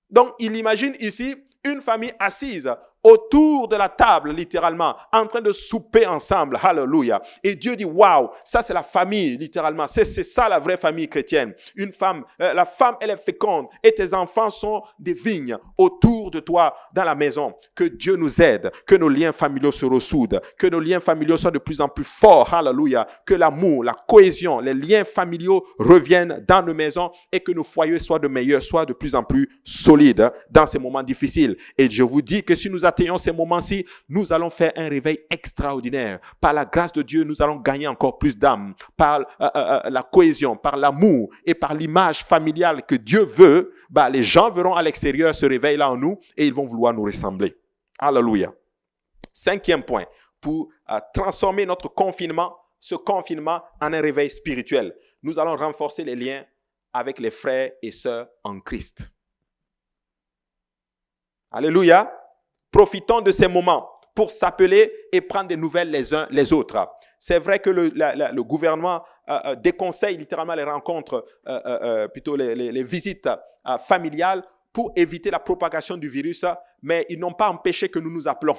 Donc, il imagine ici une famille assise autour de la table, littéralement, en train de souper ensemble. Hallelujah. Et Dieu dit, waouh, ça c'est la famille, littéralement. C'est ça la vraie famille chrétienne. Une femme, la femme, elle est féconde et tes enfants sont des vignes autour de toi dans la maison. Que Dieu nous aide, que nos liens familiaux se ressoudent, que nos liens familiaux soient de plus en plus forts. Hallelujah. Que l'amour, la cohésion, les liens familiaux reviennent dans nos maisons et que nos foyers soient de plus en plus solides dans ces moments difficiles. Et je vous dis que si nous atteignons ces moments-ci, nous allons faire un réveil extraordinaire. Par la grâce de Dieu, nous allons gagner encore plus d'âmes. Par la cohésion, par l'amour et par l'image familiale que Dieu veut, les gens verront à l'extérieur ce réveil-là en nous et ils vont vouloir nous ressembler. Alléluia. 5e point, pour transformer ce confinement en un réveil spirituel. Nous allons renforcer les liens avec les frères et sœurs en Christ. Alléluia. Profitons de ces moments pour s'appeler et prendre des nouvelles les uns les autres. C'est vrai que le gouvernement déconseille littéralement les rencontres, plutôt les visites familiales pour éviter la propagation du virus, mais ils n'ont pas empêché que nous nous appelons.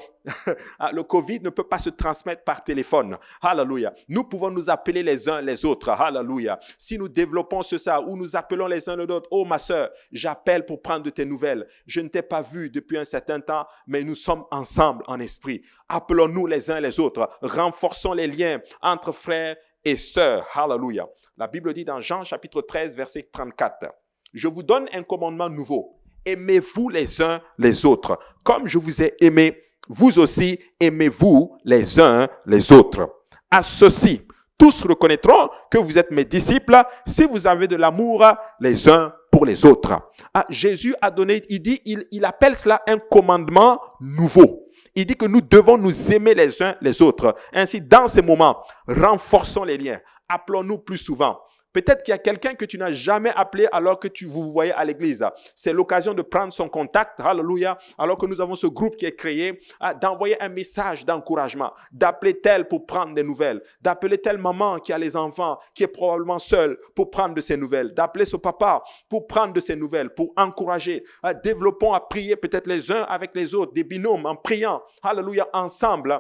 Le Covid ne peut pas se transmettre par téléphone. Alléluia. Nous pouvons nous appeler les uns les autres. Alléluia. Si nous développons ça, où nous appelons les uns les autres, oh ma sœur, j'appelle pour prendre de tes nouvelles. Je ne t'ai pas vu depuis un certain temps, mais nous sommes ensemble en esprit. Appelons-nous les uns les autres. Renforçons les liens entre frères et sœurs. Alléluia. La Bible dit dans Jean chapitre 13, verset 34. Je vous donne un commandement nouveau. Aimez-vous les uns les autres. Comme je vous ai aimé, vous aussi aimez-vous les uns les autres. À ceci, tous reconnaîtront que vous êtes mes disciples si vous avez de l'amour les uns pour les autres. Jésus a donné, il appelle cela un commandement nouveau. Il dit que nous devons nous aimer les uns les autres. Ainsi, dans ces moments, renforçons les liens. Appelons-nous plus souvent. Peut-être qu'il y a quelqu'un que tu n'as jamais appelé alors que vous vous voyez à l'église. C'est l'occasion de prendre son contact, hallelujah, alors que nous avons ce groupe qui est créé, d'envoyer un message d'encouragement, d'appeler tel pour prendre des nouvelles, d'appeler telle maman qui a les enfants, qui est probablement seule pour prendre de ses nouvelles, d'appeler ce papa pour prendre de ses nouvelles, pour encourager. Développons à prier peut-être les uns avec les autres, des binômes en priant, hallelujah, ensemble,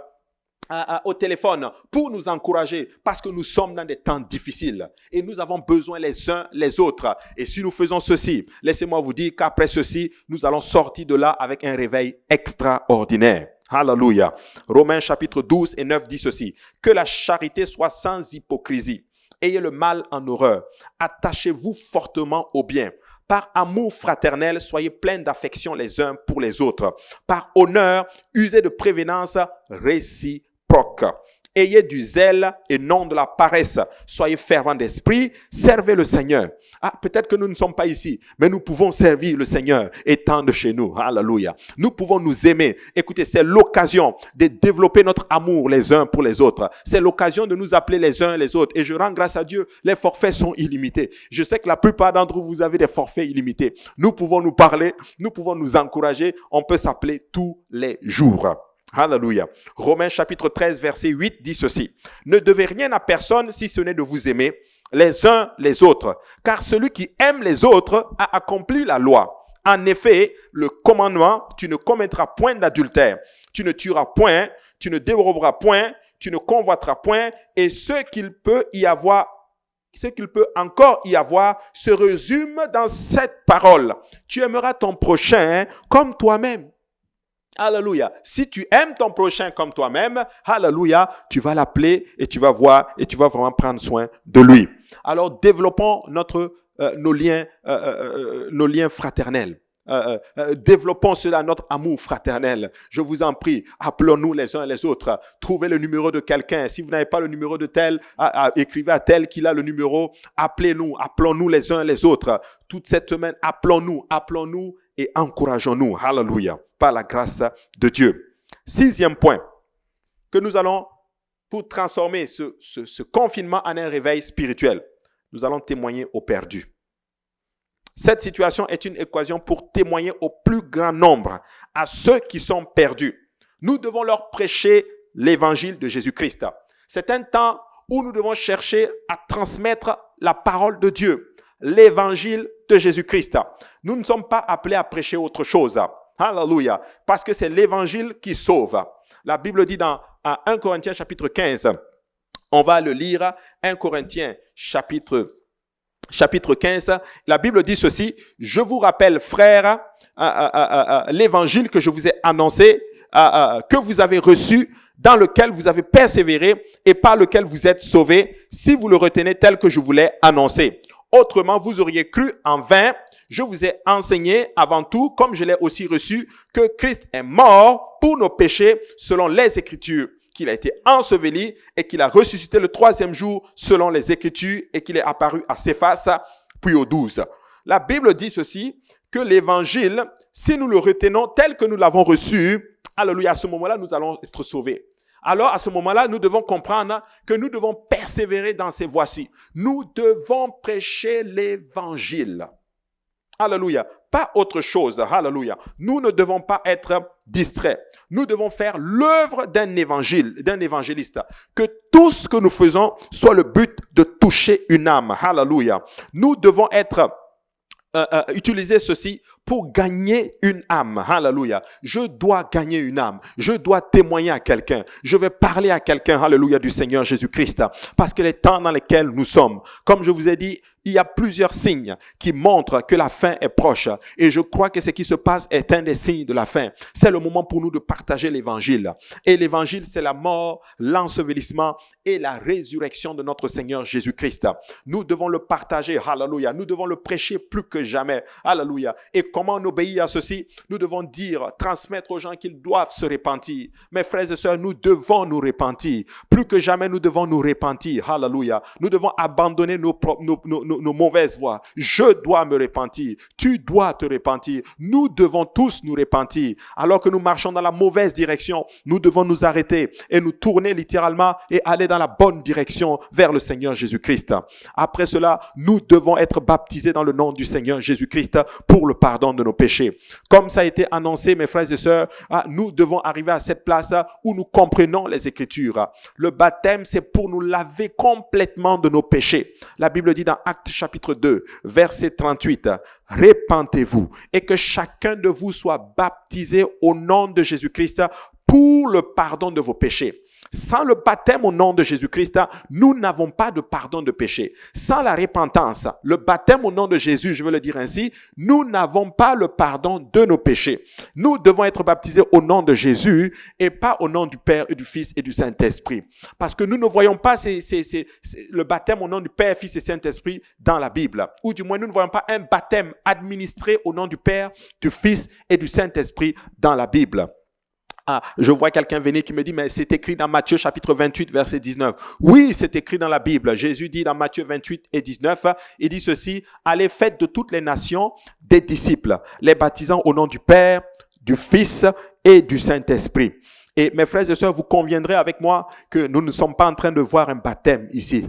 au téléphone pour nous encourager parce que nous sommes dans des temps difficiles et nous avons besoin les uns les autres. Et si nous faisons ceci, laissez-moi vous dire qu'après ceci, nous allons sortir de là avec un réveil extraordinaire. Alléluia. Romains chapitre 12 et 9 dit ceci. Que la charité soit sans hypocrisie. Ayez le mal en horreur. Attachez-vous fortement au bien. Par amour fraternel, soyez pleins d'affection les uns pour les autres. Par honneur, usez de prévenance réciproque. Ayez du zèle et non de la paresse. Soyez fervents d'esprit, servez le Seigneur. Peut-être que nous ne sommes pas ici, mais nous pouvons servir le Seigneur étant de chez nous. Alléluia. Nous pouvons nous aimer. Écoutez, c'est l'occasion de développer notre amour les uns pour les autres. C'est l'occasion de nous appeler les uns les autres. Et je rends grâce à Dieu, les forfaits sont illimités. Je sais que la plupart d'entre vous avez des forfaits illimités. Nous pouvons nous parler, nous pouvons nous encourager. On peut s'appeler tous les jours. Alléluia. Romains chapitre 13, verset 8 dit ceci. Ne devez rien à personne si ce n'est de vous aimer les uns les autres. Car celui qui aime les autres a accompli la loi. En effet, le commandement, tu ne commettras point d'adultère. Tu ne tueras point, tu ne déroberas point, tu ne convoiteras point. Et ce qu'il peut encore y avoir se résume dans cette parole. Tu aimeras ton prochain comme toi-même. Alléluia. Si tu aimes ton prochain comme toi-même, alléluia, tu vas l'appeler et tu vas voir et tu vas vraiment prendre soin de lui. Alors, développons nos liens fraternels. Développons cela, notre amour fraternel. Je vous en prie, appelons-nous les uns les autres. Trouvez le numéro de quelqu'un. Si vous n'avez pas le numéro de tel, écrivez à tel qu'il a le numéro. Appelons-nous les uns les autres. Toute cette semaine, appelons-nous et encourageons-nous. Alléluia. Par la grâce de Dieu. 6e point, que nous allons, pour transformer ce confinement en un réveil spirituel, nous allons témoigner aux perdus. Cette situation est une équation pour témoigner au plus grand nombre, à ceux qui sont perdus. Nous devons leur prêcher l'évangile de Jésus-Christ. C'est un temps où nous devons chercher à transmettre la parole de Dieu, l'évangile de Jésus-Christ. Nous ne sommes pas appelés à prêcher autre chose. Alléluia. Parce que c'est l'évangile qui sauve. La Bible dit dans 1 Corinthiens chapitre 15, on va le lire, 1 Corinthiens chapitre 15, la Bible dit ceci, je vous rappelle frères, l'évangile que je vous ai annoncé, que vous avez reçu, dans lequel vous avez persévéré et par lequel vous êtes sauvés, si vous le retenez tel que je vous l'ai annoncé. Autrement, vous auriez cru en vain. Je vous ai enseigné avant tout, comme je l'ai aussi reçu, que Christ est mort pour nos péchés selon les Écritures, qu'il a été enseveli et qu'il a ressuscité le 3e jour selon les Écritures et qu'il est apparu à Céphas, puis aux 12. La Bible dit ceci, que l'évangile, si nous le retenons tel que nous l'avons reçu, alléluia, à ce moment-là, nous allons être sauvés. Alors, à ce moment-là, nous devons comprendre que nous devons persévérer dans ces voies-ci. Nous devons prêcher l'évangile. Alléluia. Pas autre chose. Alléluia. Nous ne devons pas être distraits. Nous devons faire l'œuvre d'un évangéliste. Que tout ce que nous faisons soit le but de toucher une âme. Alléluia. Nous devons utiliser ceci pour gagner une âme. Alléluia. Je dois gagner une âme. Je dois témoigner à quelqu'un. Je vais parler à quelqu'un, alléluia, du Seigneur Jésus-Christ. Parce que les temps dans lesquels nous sommes, comme je vous ai dit, il y a plusieurs signes qui montrent que la fin est proche. Et je crois que ce qui se passe est un des signes de la fin. C'est le moment pour nous de partager l'évangile. Et l'évangile, c'est la mort, l'ensevelissement et la résurrection de notre Seigneur Jésus-Christ. Nous devons le partager. Alléluia. Nous devons le prêcher plus que jamais. Alléluia. Et comment on obéit à ceci? Nous devons dire, transmettre aux gens qu'ils doivent se repentir. Mes frères et sœurs, nous devons nous repentir. Plus que jamais, nous devons nous repentir. Alléluia. Nous devons abandonner nos nos mauvaises voies. Je dois me repentir. Tu dois te repentir. Nous devons tous nous repentir. Alors que nous marchons dans la mauvaise direction, nous devons nous arrêter et nous tourner littéralement et aller dans la bonne direction vers le Seigneur Jésus-Christ. Après cela, nous devons être baptisés dans le nom du Seigneur Jésus-Christ pour le pardon de nos péchés. Comme ça a été annoncé, mes frères et sœurs, nous devons arriver à cette place où nous comprenons les Écritures. Le baptême, c'est pour nous laver complètement de nos péchés. La Bible dit dans Actes chapitre 2, verset 38, « Repentez-vous et que chacun de vous soit baptisé au nom de Jésus-Christ pour le pardon de vos péchés. » Sans le baptême au nom de Jésus-Christ, nous n'avons pas de pardon de péché. Sans la repentance, le baptême au nom de Jésus, je veux le dire ainsi, nous n'avons pas le pardon de nos péchés. Nous devons être baptisés au nom de Jésus et pas au nom du Père et du Fils et du Saint-Esprit. Parce que nous ne voyons pas le baptême au nom du Père, Fils et Saint-Esprit dans la Bible. Ou du moins, nous ne voyons pas un baptême administré au nom du Père, du Fils et du Saint-Esprit dans la Bible. Je vois quelqu'un venir qui me dit, mais c'est écrit dans Matthieu chapitre 28, verset 19. Oui, c'est écrit dans la Bible. Jésus dit dans Matthieu 28 et 19, il dit ceci, « Allez, faites de toutes les nations des disciples, les baptisant au nom du Père, du Fils et du Saint-Esprit. » Et mes frères et sœurs, vous conviendrez avec moi que nous ne sommes pas en train de voir un baptême ici.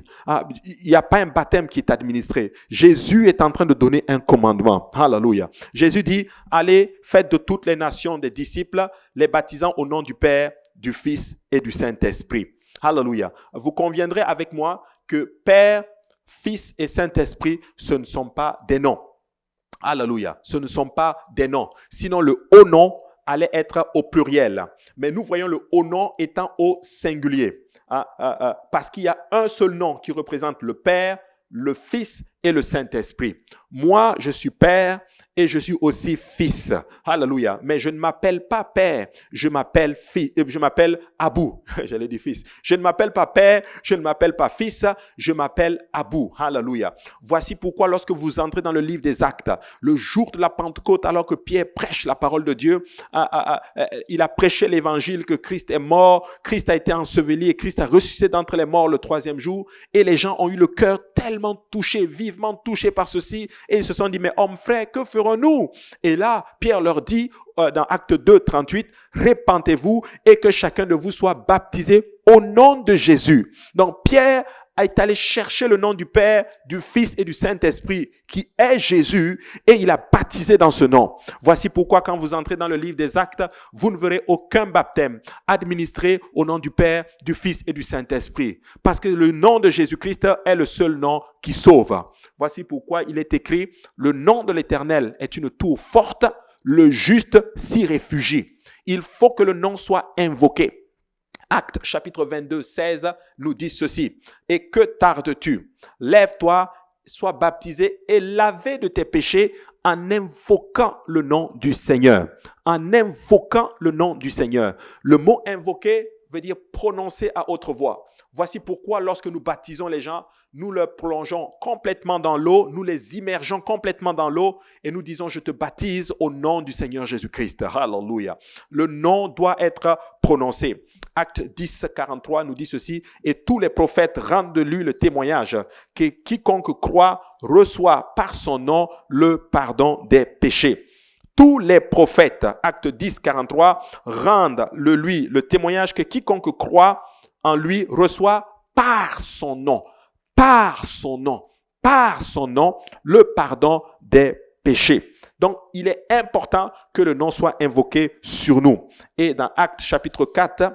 Il n'y a pas un baptême qui est administré. Jésus est en train de donner un commandement. Alléluia. Jésus dit, allez, faites de toutes les nations des disciples, les baptisant au nom du Père, du Fils et du Saint-Esprit. Alléluia. Vous conviendrez avec moi que Père, Fils et Saint-Esprit, ce ne sont pas des noms. Alléluia. Ce ne sont pas des noms. Sinon, le haut nom allait être au pluriel. Mais nous voyons le haut nom étant au singulier. Parce qu'il y a un seul nom qui représente le Père, le Fils et le Saint-Esprit. Moi, je suis Père et je suis aussi Fils. Alléluia. Mais je ne m'appelle pas Père, je m'appelle Fils, je m'appelle Abou. J'allais dire Fils. Je ne m'appelle pas Père, je ne m'appelle pas Fils, je m'appelle Abou. Alléluia. Voici pourquoi lorsque vous entrez dans le livre des Actes, le jour de la Pentecôte, alors que Pierre prêche la parole de Dieu, il a prêché l'évangile que Christ est mort, Christ a été enseveli et Christ a ressuscité d'entre les morts le troisième jour. Et les gens ont eu le cœur tellement touché, vivement touché par ceci. Et ils se sont dit, mais hommes frères, que ferons-nous? Et là, Pierre leur dit, dans Acte 2, 38, repentez-vous et que chacun de vous soit baptisé au nom de Jésus. Donc Pierre est allé chercher le nom du Père, du Fils et du Saint-Esprit qui est Jésus et il a baptisé dans ce nom. Voici pourquoi quand vous entrez dans le livre des Actes, vous ne verrez aucun baptême administré au nom du Père, du Fils et du Saint-Esprit. Parce que le nom de Jésus-Christ est le seul nom qui sauve. Voici pourquoi il est écrit, le nom de l'Éternel est une tour forte, le juste s'y réfugie. Il faut que le nom soit invoqué. Actes chapitre 22, 16 nous dit ceci. Et que tardes-tu? Lève-toi, sois baptisé et lavé de tes péchés en invoquant le nom du Seigneur. En invoquant le nom du Seigneur. Le mot invoquer veut dire prononcer à haute voix. Voici pourquoi lorsque nous baptisons les gens, nous leur plongeons complètement dans l'eau, nous les immergeons complètement dans l'eau et nous disons, je te baptise au nom du Seigneur Jésus-Christ. Alléluia. Le nom doit être prononcé. Acte 10, 43 nous dit ceci, et tous les prophètes rendent de lui le témoignage que quiconque croit reçoit par son nom le pardon des péchés. Tous les prophètes, acte 10, 43, rendent lui le témoignage que quiconque croit en lui reçoit par son nom, le pardon des péchés. Donc, il est important que le nom soit invoqué sur nous. Et dans Actes chapitre 4,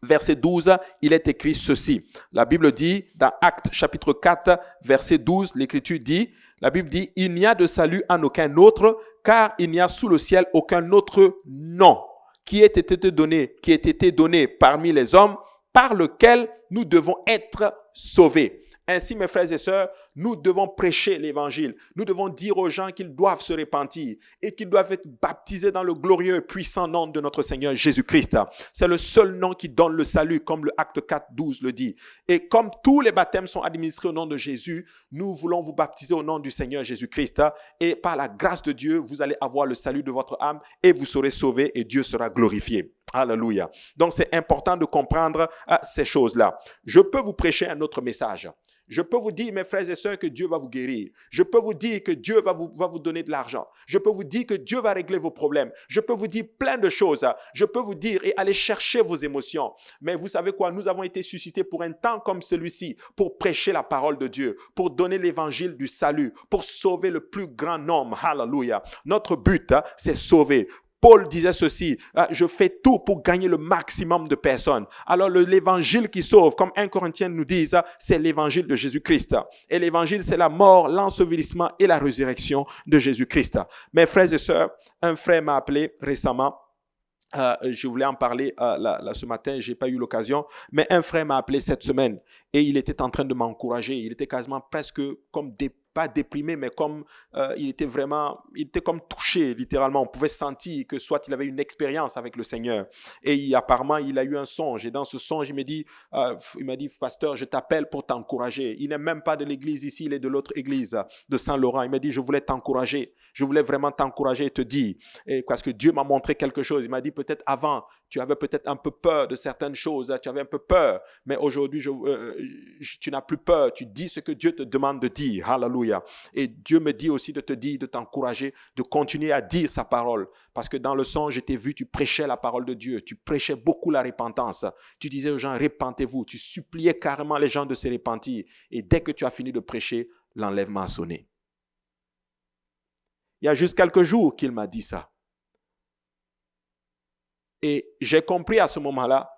verset 12, il est écrit ceci. La Bible dit, dans Actes chapitre 4, verset 12, l'Écriture dit, la Bible dit, il n'y a de salut en aucun autre, car il n'y a sous le ciel aucun autre nom qui ait été donné parmi les hommes, par lequel nous devons être sauvés. Ainsi, mes frères et sœurs, nous devons prêcher l'évangile. Nous devons dire aux gens qu'ils doivent se repentir et qu'ils doivent être baptisés dans le glorieux et puissant nom de notre Seigneur Jésus-Christ. C'est le seul nom qui donne le salut, comme le Acte 4, 12 le dit. Et comme tous les baptêmes sont administrés au nom de Jésus, nous voulons vous baptiser au nom du Seigneur Jésus-Christ. Et par la grâce de Dieu, vous allez avoir le salut de votre âme et vous serez sauvés et Dieu sera glorifié. Alléluia. Donc, c'est important de comprendre ces choses-là. Je peux vous prêcher un autre message. Je peux vous dire, mes frères et sœurs, que Dieu va vous guérir. Je peux vous dire que Dieu va vous donner de l'argent. Je peux vous dire que Dieu va régler vos problèmes. Je peux vous dire plein de choses. Je peux vous dire et aller chercher vos émotions. Mais vous savez quoi? Nous avons été suscités pour un temps comme celui-ci, pour prêcher la parole de Dieu, pour donner l'évangile du salut, pour sauver le plus grand nombre. Hallelujah. Notre but, c'est sauver. Paul disait ceci, je fais tout pour gagner le maximum de personnes. Alors l'évangile qui sauve, comme 1 Corinthiens nous dit, c'est l'évangile de Jésus-Christ. Et l'évangile, c'est la mort, l'ensevelissement et la résurrection de Jésus-Christ. Mes frères et sœurs, un frère m'a appelé récemment. Je voulais en parler ce matin, je n'ai pas eu l'occasion, mais un frère m'a appelé cette semaine et il était en train de m'encourager. Il était quasiment presque comme pas déprimé, mais comme il était comme touché littéralement. On pouvait sentir que soit il avait une expérience avec le Seigneur et apparemment il a eu un songe. Et dans ce songe, il m'a dit, pasteur, je t'appelle pour t'encourager. Il n'est même pas de l'église ici, il est de l'autre église de Saint-Laurent. Il m'a dit, je voulais t'encourager. Je voulais vraiment t'encourager et te dire, parce que Dieu m'a montré quelque chose. Il m'a dit, peut-être avant, tu avais peut-être un peu peur de certaines choses, tu avais un peu peur, mais aujourd'hui, tu n'as plus peur. Tu dis ce que Dieu te demande de dire. Hallelujah. Et Dieu me dit aussi de te dire, de t'encourager, de continuer à dire sa parole. Parce que dans le songe, je t'ai vu, tu prêchais la parole de Dieu. Tu prêchais beaucoup la repentance. Tu disais aux gens, repentez-vous. Tu suppliais carrément les gens de se repentir. Et dès que tu as fini de prêcher, l'enlèvement a sonné. Il y a juste quelques jours qu'il m'a dit ça. Et j'ai compris à ce moment-là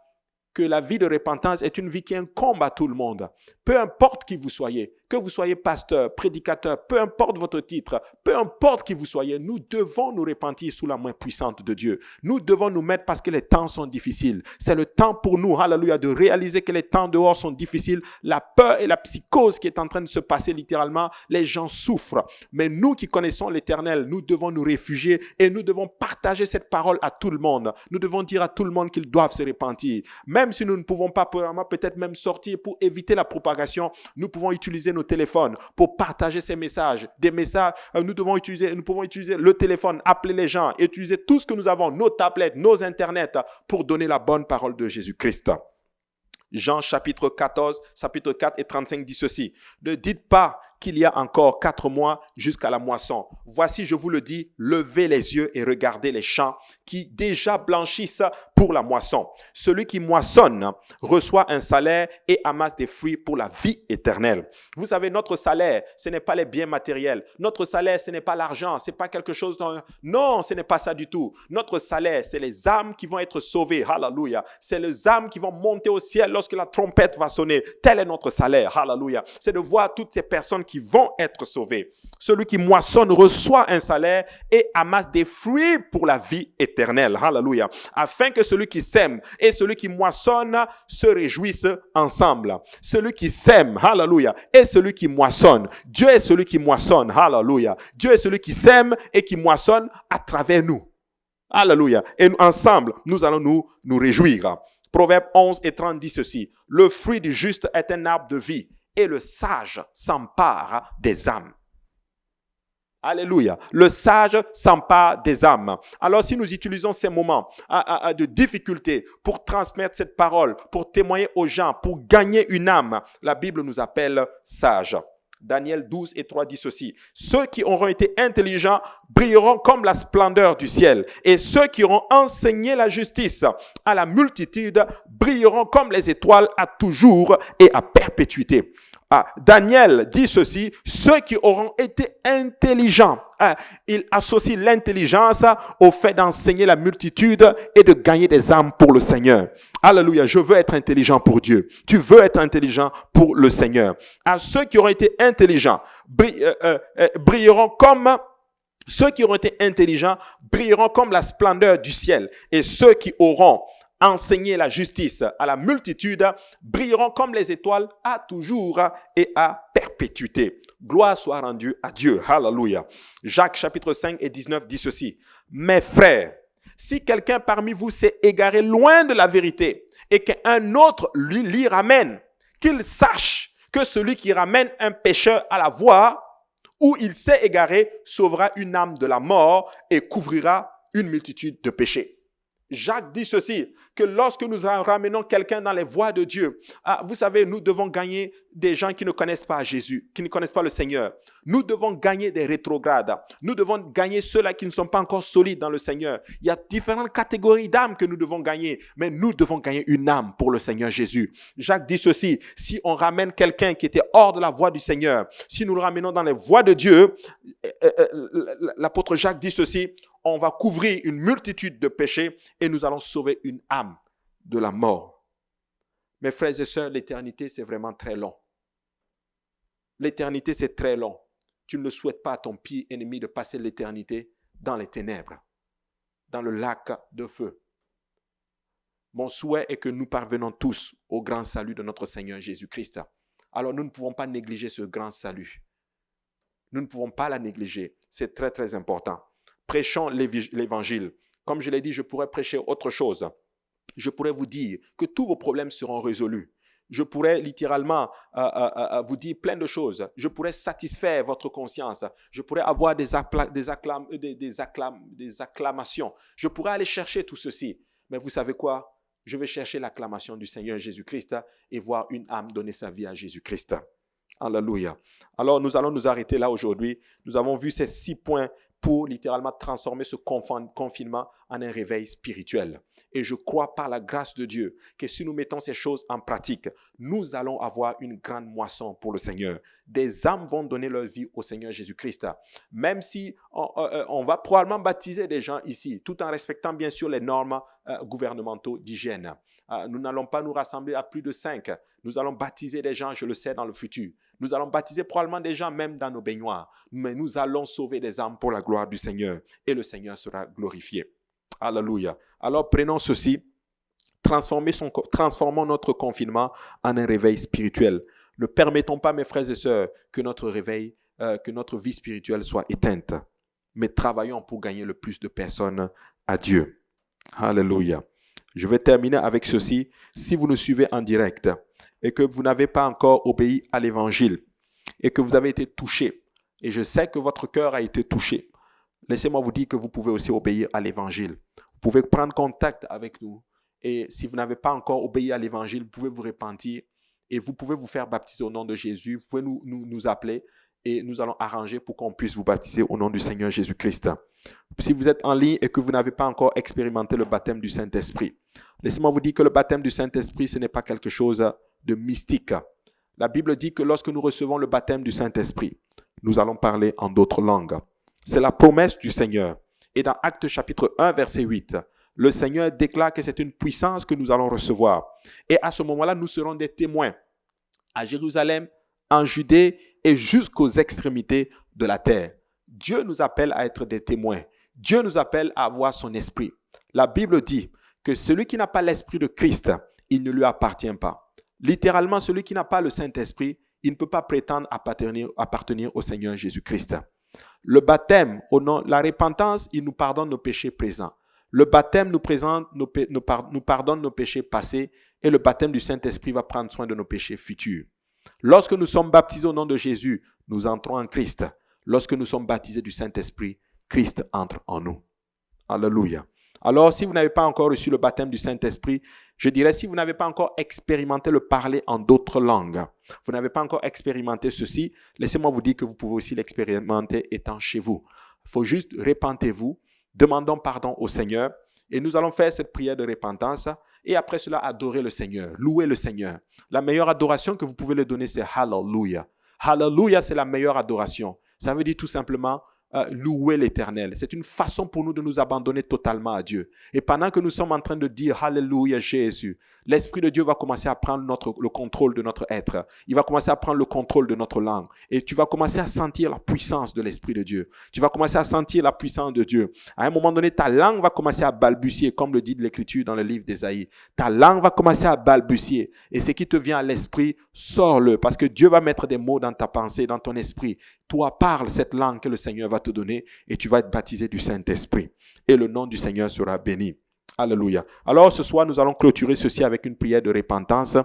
que la vie de repentance est une vie qui incombe à tout le monde. Peu importe qui vous soyez, que vous soyez pasteur, prédicateur, peu importe votre titre, peu importe qui vous soyez, nous devons nous repentir sous la main puissante de Dieu. Nous devons nous mettre parce que les temps sont difficiles. C'est le temps pour nous, hallelujah, de réaliser que les temps dehors sont difficiles. La peur et la psychose qui est en train de se passer littéralement, les gens souffrent. Mais nous qui connaissons l'Éternel, nous devons nous réfugier et nous devons partager cette parole à tout le monde. Nous devons dire à tout le monde qu'ils doivent se repentir. Même si nous ne pouvons pas peut-être même sortir pour éviter la propagation, nous pouvons utiliser nos téléphones pour partager ces messages. Des messages, nous pouvons utiliser le téléphone, appeler les gens, utiliser tout ce que nous avons, nos tablettes, nos internets, pour donner la bonne parole de Jésus-Christ. Jean chapitre 4 et 35 dit ceci. Ne dites pas qu'il y a encore 4 mois jusqu'à la moisson. Voici, je vous le dis, levez les yeux et regardez les champs qui déjà blanchissent pour la moisson. Celui qui moissonne reçoit un salaire et amasse des fruits pour la vie éternelle. Vous savez, notre salaire, ce n'est pas les biens matériels. Notre salaire, ce n'est pas l'argent. Ce n'est pas quelque chose Non, ce n'est pas ça du tout. Notre salaire, c'est les âmes qui vont être sauvées. Hallelujah. C'est les âmes qui vont monter au ciel lorsque la trompette va sonner. Tel est notre salaire. Hallelujah. C'est de voir toutes ces personnes qui vont être sauvées. Celui qui moissonne reçoit un salaire et amasse des fruits pour la vie éternelle. Hallelujah. Afin que celui qui sème et celui qui moissonne se réjouissent ensemble. Celui qui sème, hallelujah, et celui qui moissonne. Dieu est celui qui moissonne. Hallelujah. Dieu est celui qui sème et qui moissonne à travers nous. Alléluia. Et ensemble, nous allons nous réjouir. Proverbe 11 et 30 dit ceci. Le fruit du juste est un arbre de vie et le sage s'empare des âmes. Alléluia. Le sage s'empare des âmes. Alors si nous utilisons ces moments de difficulté pour transmettre cette parole, pour témoigner aux gens, pour gagner une âme, la Bible nous appelle sages. Daniel 12 et 3 dit ceci. Ceux qui auront été intelligents brilleront comme la splendeur du ciel. Et ceux qui auront enseigné la justice à la multitude brilleront comme les étoiles à toujours et à perpétuité. Daniel dit ceci, ceux qui auront été intelligents. Il associe l'intelligence au fait d'enseigner la multitude et de gagner des âmes pour le Seigneur. Alléluia, je veux être intelligent pour Dieu. Tu veux être intelligent pour le Seigneur. À ceux qui auront été intelligents, brilleront comme... Ceux qui auront été intelligents brilleront comme la splendeur du ciel. Et ceux qui auront enseigné la justice à la multitude brilleront comme les étoiles à toujours et à perpétuité. Gloire soit rendue à Dieu. Hallelujah. Jacques chapitre 5 et 19 dit ceci. Mes frères, si quelqu'un parmi vous s'est égaré loin de la vérité et qu'un autre l'y ramène, qu'il sache que celui qui ramène un pécheur à la voie où il s'est égaré sauvera une âme de la mort et couvrira une multitude de péchés. Jacques dit ceci, que lorsque nous ramenons quelqu'un dans les voies de Dieu, vous savez, nous devons gagner des gens qui ne connaissent pas Jésus, qui ne connaissent pas le Seigneur. Nous devons gagner des rétrogrades. Nous devons gagner ceux-là qui ne sont pas encore solides dans le Seigneur. Il y a différentes catégories d'âmes que nous devons gagner, mais nous devons gagner une âme pour le Seigneur Jésus. Jacques dit ceci, si on ramène quelqu'un qui était hors de la voie du Seigneur, si nous le ramenons dans les voies de Dieu, l'apôtre Jacques dit ceci, on va couvrir une multitude de péchés et nous allons sauver une âme de la mort. Mes frères et sœurs, l'éternité, c'est vraiment très long. L'éternité, c'est très long. Tu ne le souhaites pas à ton pire ennemi de passer l'éternité dans les ténèbres, dans le lac de feu. Mon souhait est que nous parvenons tous au grand salut de notre Seigneur Jésus-Christ. Alors nous ne pouvons pas négliger ce grand salut. Nous ne pouvons pas la négliger. C'est très, très important. Prêchons l'évangile. Comme je l'ai dit, je pourrais prêcher autre chose. Je pourrais vous dire que tous vos problèmes seront résolus. Je pourrais littéralement vous dire plein de choses. Je pourrais satisfaire votre conscience. Je pourrais avoir des acclamations. Je pourrais aller chercher tout ceci. Mais vous savez quoi? Je vais chercher l'acclamation du Seigneur Jésus-Christ et voir une âme donner sa vie à Jésus-Christ. Alléluia. Alors nous allons nous arrêter là aujourd'hui. Nous avons vu ces 6 points pour littéralement transformer ce confinement en un réveil spirituel. Et je crois par la grâce de Dieu que si nous mettons ces choses en pratique, nous allons avoir une grande moisson pour le Seigneur. Des âmes vont donner leur vie au Seigneur Jésus-Christ. Même si on va probablement baptiser des gens ici, tout en respectant bien sûr les normes gouvernementaux d'hygiène. Nous n'allons pas nous rassembler à plus de 5. Nous allons baptiser des gens, je le sais, dans le futur. Nous allons baptiser probablement des gens même dans nos baignoires. Mais nous allons sauver des âmes pour la gloire du Seigneur. Et le Seigneur sera glorifié. Alléluia. Alors prenons ceci. Transformons notre confinement en un réveil spirituel. Ne permettons pas, mes frères et sœurs, que notre réveil, que notre vie spirituelle soit éteinte. Mais travaillons pour gagner le plus de personnes à Dieu. Alléluia. Je vais terminer avec ceci. Si vous nous suivez en direct et que vous n'avez pas encore obéi à l'évangile et que vous avez été touché, et je sais que votre cœur a été touché, laissez-moi vous dire que vous pouvez aussi obéir à l'évangile. Vous pouvez prendre contact avec nous. Et si vous n'avez pas encore obéi à l'évangile, vous pouvez vous repentir et vous pouvez vous faire baptiser au nom de Jésus. Vous pouvez nous appeler et nous allons arranger pour qu'on puisse vous baptiser au nom du Seigneur Jésus-Christ. Si vous êtes en ligne et que vous n'avez pas encore expérimenté le baptême du Saint-Esprit, laissez-moi vous dire que le baptême du Saint-Esprit, ce n'est pas quelque chose de mystique. La Bible dit que lorsque nous recevons le baptême du Saint-Esprit, nous allons parler en d'autres langues. C'est la promesse du Seigneur. Et dans Actes chapitre 1, verset 8, le Seigneur déclare que c'est une puissance que nous allons recevoir. Et à ce moment-là, nous serons des témoins à Jérusalem, en Judée et jusqu'aux extrémités de la terre. Dieu nous appelle à être des témoins. Dieu nous appelle à avoir son esprit. La Bible dit que celui qui n'a pas l'esprit de Christ, il ne lui appartient pas. Littéralement, celui qui n'a pas le Saint-Esprit, il ne peut pas prétendre appartenir au Seigneur Jésus-Christ. Le baptême, la repentance, il nous pardonne nos péchés présents. Le baptême nous pardonne nos péchés passés et le baptême du Saint-Esprit va prendre soin de nos péchés futurs. Lorsque nous sommes baptisés au nom de Jésus, nous entrons en Christ. Lorsque nous sommes baptisés du Saint-Esprit, Christ entre en nous. Alléluia. Alors, si vous n'avez pas encore reçu le baptême du Saint-Esprit, je dirais, si vous n'avez pas encore expérimenté le parler en d'autres langues, vous n'avez pas encore expérimenté ceci, laissez-moi vous dire que vous pouvez aussi l'expérimenter étant chez vous. Il faut juste repentez-vous, demandons pardon au Seigneur et nous allons faire cette prière de repentance et après cela, adorer le Seigneur, louer le Seigneur. La meilleure adoration que vous pouvez lui donner, c'est Hallelujah. Hallelujah, c'est la meilleure adoration. Ça veut dire tout simplement louer l'Éternel. C'est une façon pour nous de nous abandonner totalement à Dieu. Et pendant que nous sommes en train de dire Alléluia Jésus, l'Esprit de Dieu va commencer à prendre le contrôle de notre être. Il va commencer à prendre le contrôle de notre langue. Et tu vas commencer à sentir la puissance de l'Esprit de Dieu. Tu vas commencer à sentir la puissance de Dieu. À un moment donné, ta langue va commencer à balbutier, comme le dit l'Écriture dans le livre d'Ésaïe. Ta langue va commencer à balbutier. Et ce qui te vient à l'esprit, sors-le. Parce que Dieu va mettre des mots dans ta pensée, dans ton esprit. Toi, parle cette langue que le Seigneur va te donner et tu vas être baptisé du Saint-Esprit. Et le nom du Seigneur sera béni. Alléluia. Alors ce soir, nous allons clôturer ceci avec une prière de repentance.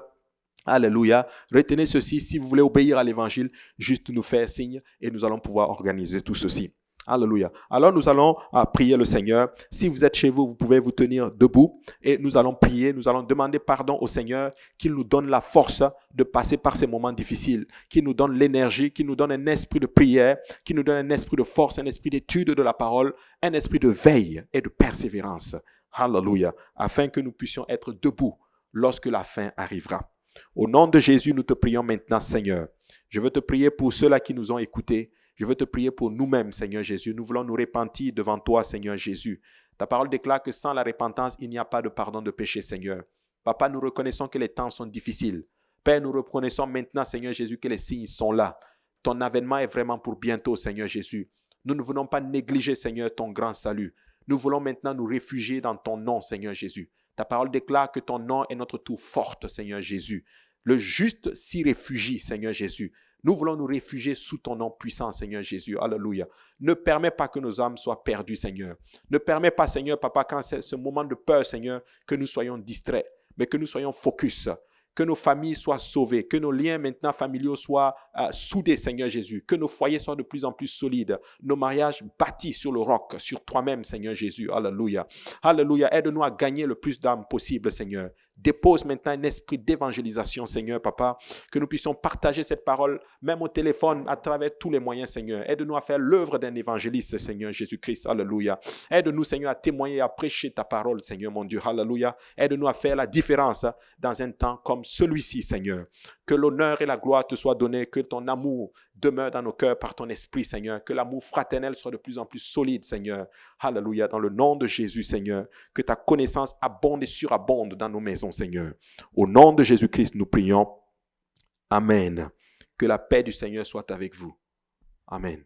Alléluia. Retenez ceci, si vous voulez obéir à l'évangile, juste nous faire signe et nous allons pouvoir organiser tout ceci. Alléluia. Alors nous allons prier le Seigneur. Si vous êtes chez vous, vous pouvez vous tenir debout et nous allons prier, nous allons demander pardon au Seigneur, qu'il nous donne la force de passer par ces moments difficiles, qu'il nous donne l'énergie, qu'il nous donne un esprit de prière, qu'il nous donne un esprit de force, un esprit d'étude de la parole, un esprit de veille et de persévérance. Alléluia. Afin que nous puissions être debout lorsque la fin arrivera. Au nom de Jésus, nous te prions maintenant, Seigneur. Je veux te prier pour ceux-là qui nous ont écoutés. Je veux te prier pour nous-mêmes, Seigneur Jésus. Nous voulons nous repentir devant toi, Seigneur Jésus. Ta parole déclare que sans la repentance, il n'y a pas de pardon de péché, Seigneur. Papa, nous reconnaissons que les temps sont difficiles. Père, nous reconnaissons maintenant, Seigneur Jésus, que les signes sont là. Ton avènement est vraiment pour bientôt, Seigneur Jésus. Nous ne voulons pas négliger, Seigneur, ton grand salut. Nous voulons maintenant nous réfugier dans ton nom, Seigneur Jésus. Ta parole déclare que ton nom est notre tour forte, Seigneur Jésus. Le juste s'y réfugie, Seigneur Jésus. Nous voulons nous réfugier sous ton nom puissant, Seigneur Jésus. Alléluia. Ne permets pas que nos âmes soient perdues, Seigneur. Ne permets pas, Seigneur, Papa, quand c'est ce moment de peur, Seigneur, que nous soyons distraits, mais que nous soyons focus. Que nos familles soient sauvées, que nos liens maintenant familiaux soient soudés, Seigneur Jésus, que nos foyers soient de plus en plus solides, nos mariages bâtis sur le roc, sur toi-même, Seigneur Jésus. Alléluia. Alléluia. Aide-nous à gagner le plus d'âmes possible, Seigneur. Dépose maintenant un esprit d'évangélisation, Seigneur, Papa, que nous puissions partager cette parole, même au téléphone, à travers tous les moyens, Seigneur. Aide-nous à faire l'œuvre d'un évangéliste, Seigneur Jésus-Christ. Alléluia. Aide-nous, Seigneur, à témoigner et à prêcher ta parole, Seigneur, mon Dieu. Alléluia. Aide-nous à faire la différence dans un temps comme celui-ci, Seigneur. Que l'honneur et la gloire te soient donnés, que ton amour demeure dans nos cœurs par ton esprit, Seigneur. Que l'amour fraternel soit de plus en plus solide, Seigneur. Alléluia. Dans le nom de Jésus, Seigneur. Que ta connaissance abonde et surabonde dans nos maisons, Seigneur. Au nom de Jésus-Christ, nous prions. Amen. Que la paix du Seigneur soit avec vous. Amen.